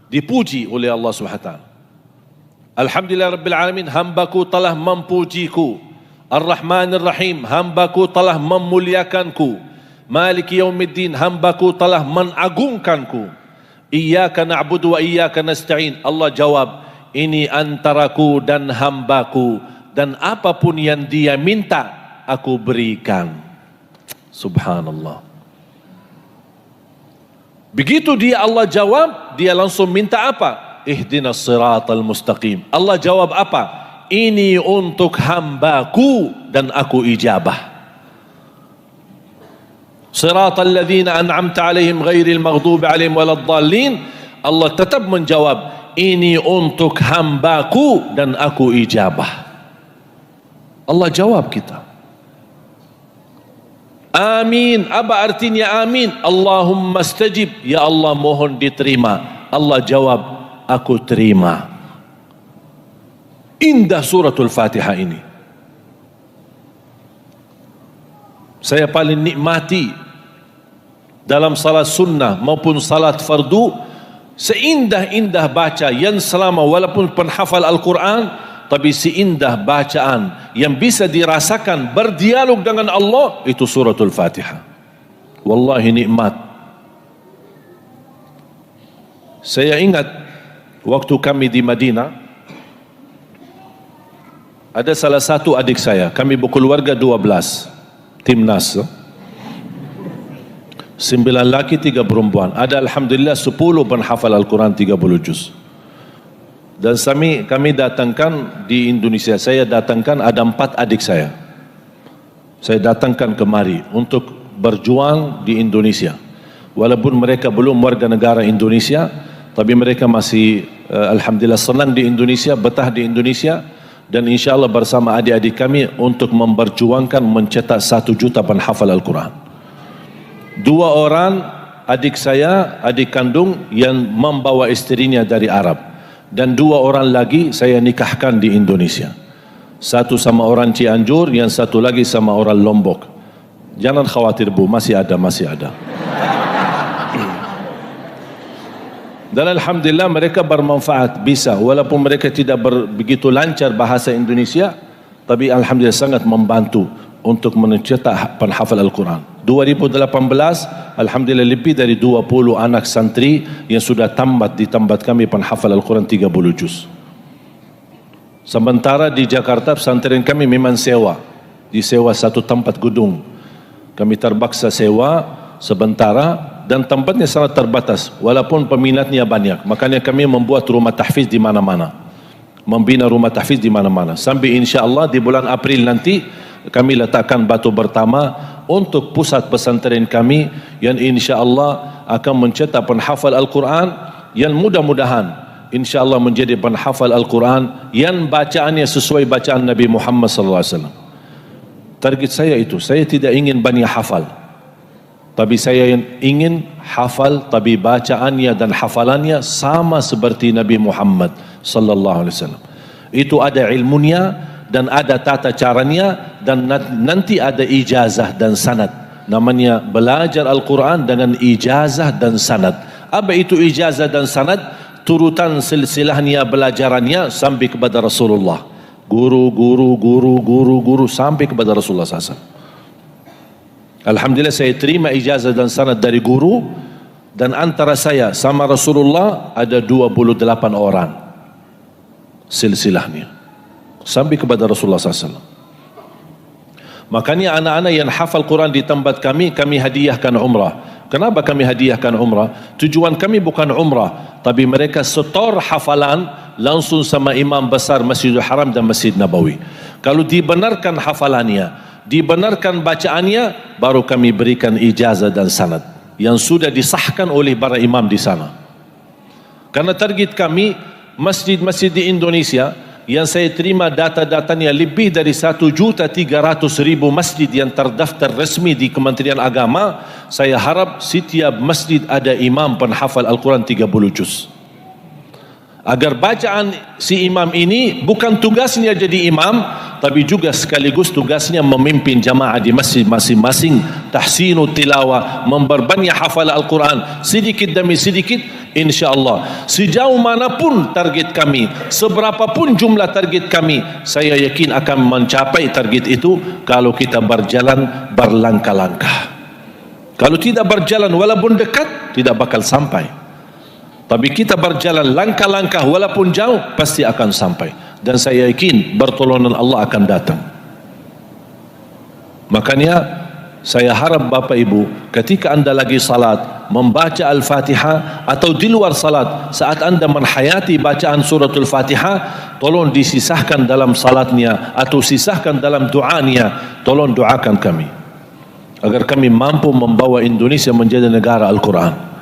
dipuji oleh Allah Subhanahu wa taala. Alhamdulillah rabbil alamin, hambaku telah memujiku. Ar-Rahmanir Rahim, hambaku telah memuliakanku. Maliki yaumiddin, hambaku telah mengagungkanku. Iyyaka na'budu wa iyyaka nasta'in. Allah jawab, ini antaraku dan hambaku, dan apapun yang dia minta aku berikan. Subhanallah. Begitu dia Allah jawab, dia langsung minta apa? Ihdinas siratal mustaqim. Allah jawab apa? Ini untuk hambaku dan aku ijabah. Siratal ladzina an'amta alaihim ghairil maghdubi alaihim waladdallin. Allah tetap menjawab, ini untuk hambaku dan aku ijabah. Allah jawab kita. Amin. Apa artinya amin? Allahumma stajib. Ya Allah, mohon diterima. Allah jawab, aku terima. Indah suratul Fatihah ini. Saya paling nikmati dalam salat sunnah maupun salat fardu, seindah-indah baca yang selama walaupun penhafal Al-Quran, tapi seindah bacaan yang bisa dirasakan berdialog dengan Allah, itu suratul Fatihah. Wallahi nikmat. Saya ingat waktu kami di Madinah, ada salah satu adik saya, kami berkeluarga 12, timnas, 9 laki 3 perempuan. Ada alhamdulillah 10 penghafal Al-Quran 30 juz. Dan kami datangkan di Indonesia, saya datangkan ada 4 adik saya. Saya datangkan kemari untuk berjuang di Indonesia. Walaupun mereka belum warga negara Indonesia, tapi mereka masih alhamdulillah senang di Indonesia, betah di Indonesia, dan insyaAllah bersama adik-adik kami untuk memperjuangkan mencetak 1 juta penghafal Al-Quran. 2 orang adik saya, adik kandung yang membawa istrinya dari Arab, dan 2 orang lagi saya nikahkan di Indonesia. Satu sama orang Cianjur, yang satu lagi sama orang Lombok. Jangan khawatir Bu, masih ada. Dan alhamdulillah mereka bermanfaat, bisa, walaupun mereka tidak begitu lancar bahasa Indonesia, tapi alhamdulillah sangat membantu untuk mencetak penghafal Al-Quran. 2018 alhamdulillah lebih dari 20 anak santri yang sudah tamat di tempat kami penghafal Al-Quran 30 juz. Sementara di Jakarta pesantren kami memang disewa satu tempat gedung. Kami terpaksa sewa sementara dan tempatnya sangat terbatas walaupun peminatnya banyak. Makanya kami membuat rumah tahfiz di mana-mana. Membina rumah tahfiz di mana-mana. Sampai insya-Allah di bulan April nanti kami letakkan batu pertama untuk pusat pesantren kami yang insya-Allah akan mencetak penghafal Al-Quran yang mudah-mudahan insya-Allah menjadi penghafal Al-Quran yang bacaannya sesuai bacaan Nabi Muhammad sallallahu alaihi wasallam. Target saya itu, saya tidak ingin banyak hafal, tapi saya ingin hafal tapi bacaannya dan hafalannya sama seperti Nabi Muhammad sallallahu alaihi wasallam. Itu ada ilmunya dan ada tata caranya, dan nanti ada ijazah dan sanad. Namanya belajar Al-Quran dengan ijazah dan sanad. Apa itu ijazah dan sanad? Turutan silsilahnya belajarannya sampai kepada Rasulullah. Guru sampai kepada Rasulullah SAW. Alhamdulillah saya terima ijazah dan sanad dari guru, dan antara saya sama Rasulullah ada 28 orang silsilahnya sampai kepada Rasulullah SAW. Makanya anak-anak yang hafal Quran di tempat kami hadiahkan umrah. Kenapa kami hadiahkan umrah? Tujuan kami bukan umrah, tapi mereka setor hafalan langsung sama imam besar Masjidil Haram dan Masjid Nabawi. Kalau dibenarkan hafalannya, dibenarkan bacaannya, baru kami berikan ijazah dan sanad yang sudah disahkan oleh para imam di sana. Karena target kami, masjid-masjid di Indonesia, yang saya terima data-datanya lebih dari 1.300.000 masjid yang terdaftar resmi di Kementerian Agama. Saya harap setiap masjid ada imam penghafal Al-Quran 30 juz. Agar bacaan si imam ini bukan tugasnya jadi imam, tapi juga sekaligus tugasnya memimpin jamaah di masjid masing-masing, tahsinu tilawah, memperbanyak hafal Al-Quran sedikit demi sedikit, insya-Allah. Sejauh manapun target kami, seberapapun jumlah target kami, saya yakin akan mencapai target itu kalau kita berjalan berlangkah-langkah. Kalau tidak berjalan walaupun dekat, tidak bakal sampai. Tapi kita berjalan langkah-langkah walaupun jauh, pasti akan sampai. Dan saya yakin pertolongan Allah akan datang. Makanya saya harap Bapak Ibu, ketika anda lagi salat, membaca Al-Fatihah, atau di luar salat, saat anda menhayati bacaan suratul Fatihah, tolong disisahkan dalam salatnya atau sisahkan dalam doanya. Tolong doakan kami agar kami mampu membawa Indonesia menjadi negara Al-Quran.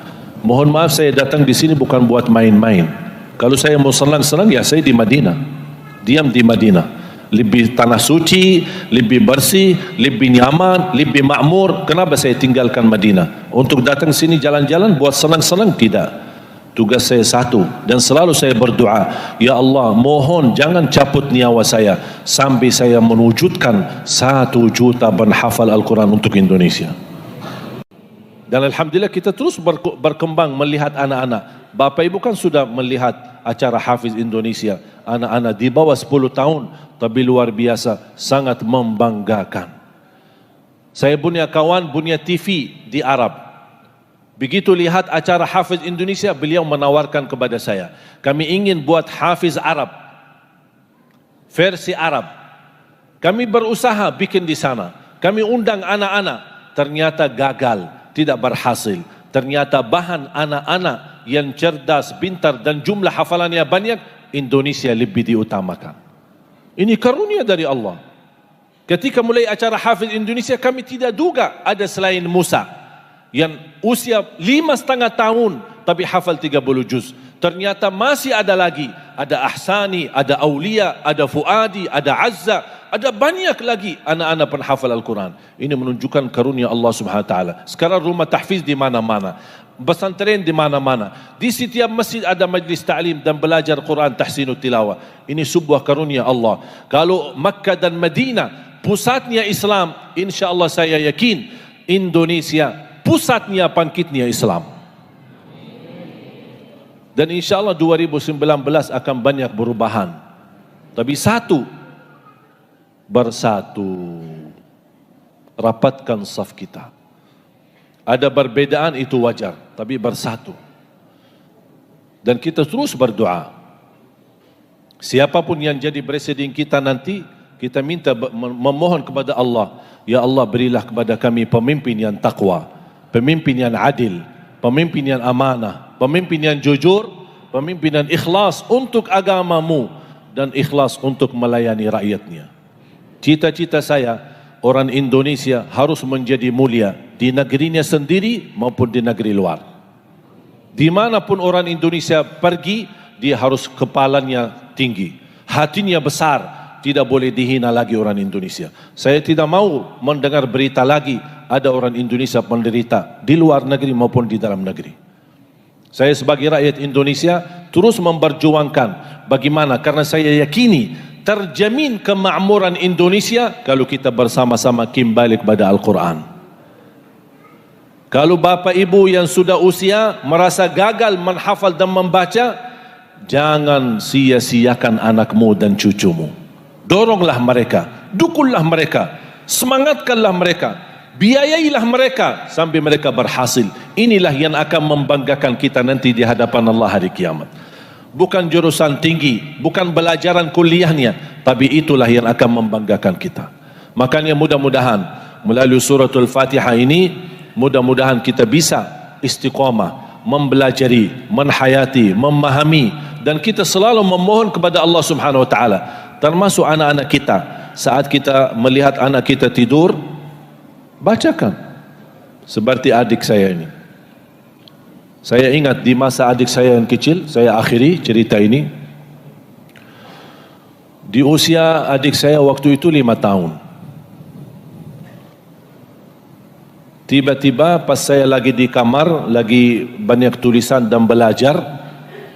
Mohon maaf, saya datang di sini bukan buat main-main. Kalau saya mau senang-senang, ya saya di Madinah, diam di Madinah. Lebih tanah suci, lebih bersih, lebih nyaman, lebih makmur. Kenapa saya tinggalkan Madinah? Untuk datang sini jalan-jalan buat senang-senang? Tidak. Tugas saya satu, dan selalu saya berdoa, ya Allah, mohon jangan cabut nyawa saya sampai saya mewujudkan 1 juta penghafal Al-Quran untuk Indonesia. Dan Alhamdulillah kita terus berkembang melihat anak-anak. Bapak Ibu kan sudah melihat acara Hafiz Indonesia. Anak-anak di bawah 10 tahun, tapi luar biasa, sangat membanggakan. Saya punya kawan, punya TV di Arab. Begitu lihat acara Hafiz Indonesia, beliau menawarkan kepada saya, kami ingin buat Hafiz Arab, versi Arab. Kami berusaha bikin di sana. Kami undang anak-anak, ternyata gagal, tidak berhasil. Ternyata bahan anak-anak yang cerdas, pintar dan jumlah hafalannya banyak, Indonesia lebih diutamakan. Ini karunia dari Allah. Ketika mulai acara Hafiz Indonesia, kami tidak duga ada selain Musa yang usia 5,5 tahun tapi hafal 30 juz. Ternyata masih ada lagi, ada Ahsani, ada Aulia, ada Fuadi, ada Azza, ada banyak lagi anak-anak penghafal Al-Quran. Ini menunjukkan karunia Allah Subhanahu wa taala. Sekarang rumah tahfiz di mana-mana, pesantren di mana-mana, di setiap masjid ada majlis ta'lim dan belajar Quran, tahsinut tilawah. Ini sebuah karunia Allah. Kalau Makkah dan Madinah pusatnya Islam, insya-Allah saya yakin Indonesia pusatnya bangkitnya Islam. Dan insya-Allah 2019 akan banyak perubahan. Tapi bersatu, rapatkan saf kita. Ada perbedaan itu wajar, tapi bersatu. Dan kita terus berdoa. Siapapun yang jadi presiden kita nanti, kita minta memohon kepada Allah, ya Allah, berilah kepada kami pemimpin yang takwa, pemimpin yang adil, pemimpin yang amanah, pemimpin yang jujur, pemimpin yang ikhlas untuk agamamu dan ikhlas untuk melayani rakyatnya. Cita-cita saya, orang Indonesia harus menjadi mulia di negerinya sendiri maupun di negeri luar. Dimanapun orang Indonesia pergi, dia harus kepalanya tinggi, hatinya besar, tidak boleh dihina lagi orang Indonesia. Saya tidak mau mendengar berita lagi ada orang Indonesia menderita di luar negeri maupun di dalam negeri. Saya sebagai rakyat Indonesia terus memperjuangkan bagaimana, karena saya yakini terjamin kemakmuran Indonesia kalau kita bersama-sama kembali kepada Al-Quran. Kalau Bapak Ibu yang sudah usia merasa gagal menghafal dan membaca, jangan sia-siakan anakmu dan cucumu. Doronglah mereka, dukullah mereka, semangatkanlah mereka, biayailah mereka sampai mereka berhasil. Inilah yang akan membanggakan kita nanti di hadapan Allah hari kiamat. Bukan jurusan tinggi, bukan pelajaran kuliahnya, tapi itulah yang akan membanggakan kita. Makanya mudah-mudahan melalui suratul Fatihah ini, mudah-mudahan kita bisa istiqamah, mempelajari, menhayati, memahami, dan kita selalu memohon kepada Allah Subhanahu wa taala, termasuk anak-anak kita. Saat kita melihat anak kita tidur, bacakan. Seperti adik saya ini. Saya ingat di masa adik saya yang kecil, saya akhiri cerita ini. Di usia adik saya waktu itu 5 tahun. Tiba-tiba pas saya lagi di kamar, lagi banyak tulisan dan belajar,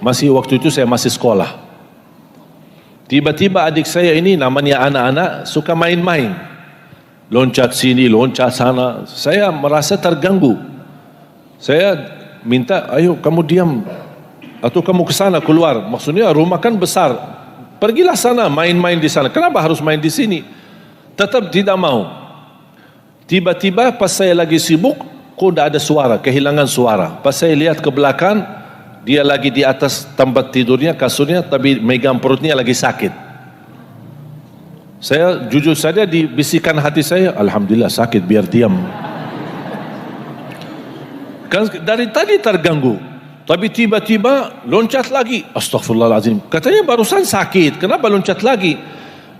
masih waktu itu saya masih sekolah. Tiba-tiba adik saya ini, namanya anak-anak, suka main-main. Loncat sini, loncat sana. Saya merasa terganggu. Saya minta, ayo kamu diam atau kamu ke sana keluar. Maksudnya rumah kan besar, pergilah sana main-main di sana. Kenapa harus main di sini? Tetap tidak mau. Tiba-tiba pas saya lagi sibuk, kok tidak ada suara, kehilangan suara. Pas saya lihat ke belakang, dia lagi di atas tempat tidurnya, kasurnya, tapi megang perutnya lagi sakit. Saya jujur saja, dibisikkan hati saya, alhamdulillah sakit, biar diam. Kan dari tadi terganggu, tapi tiba-tiba loncat lagi. Astaghfirullahaladzim. Katanya barusan sakit, kenapa loncat lagi?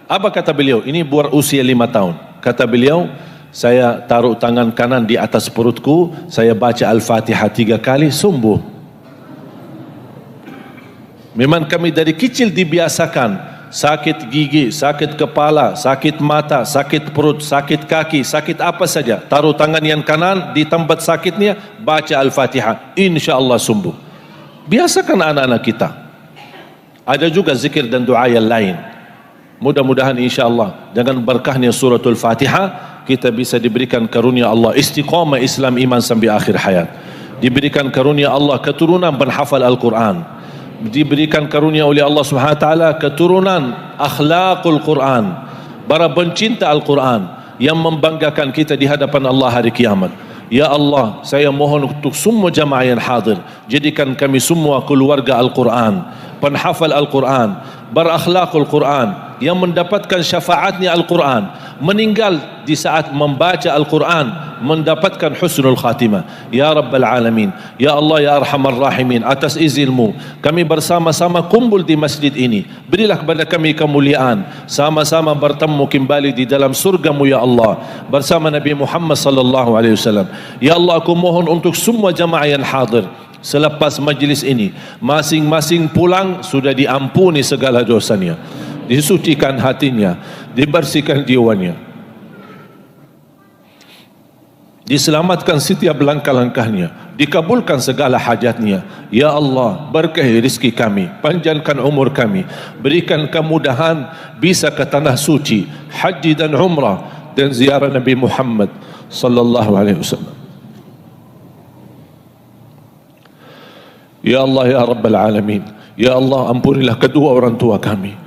Apa kata beliau? Ini buat usia 5 tahun. Kata beliau, saya taruh tangan kanan di atas perutku, saya baca Al-Fatihah 3 kali, sembuh. Memang kami dari kecil dibiasakan sakit gigi, sakit kepala, sakit mata, sakit perut, sakit kaki, sakit apa saja, taruh tangan yang kanan di tempat sakitnya, baca Al-Fatihah, insya-Allah sembuh. Biasakan anak-anak kita. Ada juga zikir dan doa yang lain. Mudah-mudahan insya-Allah dengan berkahnya suratul Fatihah kita bisa diberikan karunia Allah istiqamah Islam iman sampai akhir hayat. Diberikan karunia Allah keturunan penghafal Al-Quran. Diberikan karunia oleh Allah Subhanahu wa taala keturunan akhlakul Quran, para pencinta Al-Quran yang membanggakan kita di hadapan Allah hari kiamat. Ya Allah, saya mohon untuk semua jamaah yang hadir, jadikan kami semua keluarga Al-Quran, penghafal Al-Quran, berakhlakul Quran, yang mendapatkan syafaatnya Al-Quran, meninggal di saat membaca Al-Quran, mendapatkan husnul khatimah. Ya Rabbal Alamin, Ya Allah, Ya Arhamar Rahimin, atas izinmu kami bersama-sama kumpul di masjid ini. Berilah kepada kami kemuliaan, sama-sama bertemu kembali di dalam surgamu ya Allah, bersama Nabi Muhammad sallallahu alaihi wasallam. Ya Allah, aku mohon untuk semua jamaah yang hadir, selepas majlis ini masing-masing pulang sudah diampuni segala dosanya, disucikan hatinya, dibersihkan jiwanya, diselamatkan setiap langkah-langkahnya, dikabulkan segala hajatnya. Ya Allah, berkahi rezeki kami, panjangkan umur kami, berikan kemudahan bisa ke tanah suci, haji dan umrah dan ziarah Nabi Muhammad sallallahu alaihi wasallam. Ya Allah, Ya Rabbal Alamin, Ya Allah, ampunilah kedua orang tua kami.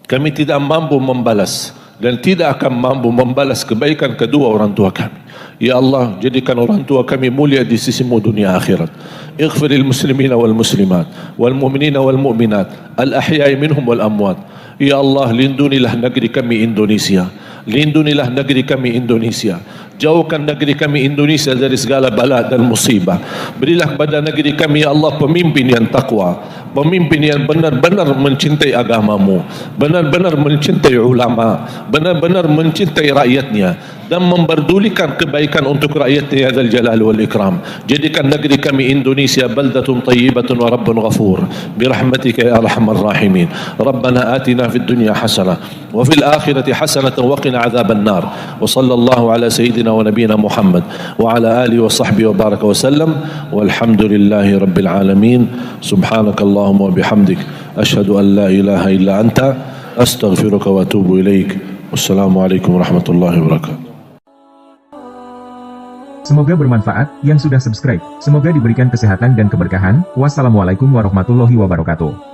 Kami tidak mampu membalas dan tidak akan mampu membalas kebaikan kedua orang tua kami. Ya Allah, jadikan orang tua kami mulia di sisimu dunia akhirat. Ighfiril muslimina wal muslimat wal mu'minina wal mu'minat al ahya'i minhum wal amwat. Ya Allah, lindunilah negeri kami Indonesia, lindunilah negeri kami Indonesia, jauhkan negeri kami Indonesia dari segala bala dan musibah. Berilah kepada negeri kami ya Allah pemimpin yang takwa, pemimpin yang benar-benar mencintai agamamu, benar-benar mencintai ulama, benar-benar mencintai rakyatnya dan memperdulikan kebaikan untuk rakyatnya ya Dzal Jalal wal Ikram. Jadikan negeri kami Indonesia baldatun tayyibatun wa rabbun ghafur birahmatika ya arhamar rahimin. Rabbana atina fid dunya hasanah wa fil akhirati hasanah wa qina adzaban nar. Wa sallallahu ala sayyidina wa nabiyina Muhammad wa ala alihi wa sahbihi wa baraka wa sallam walhamdulillahi rabbil alamin. Subhanakallahumma wa bihamdik asyhadu an la ilaha illa anta astaghfiruka wa atubu ilaik. Wassalamualaikum warahmatullahi wabarakatuh. Semoga bermanfaat yang sudah subscribe. Semoga diberikan kesehatan dan keberkahan. Wassalamualaikum warahmatullahi wabarakatuh.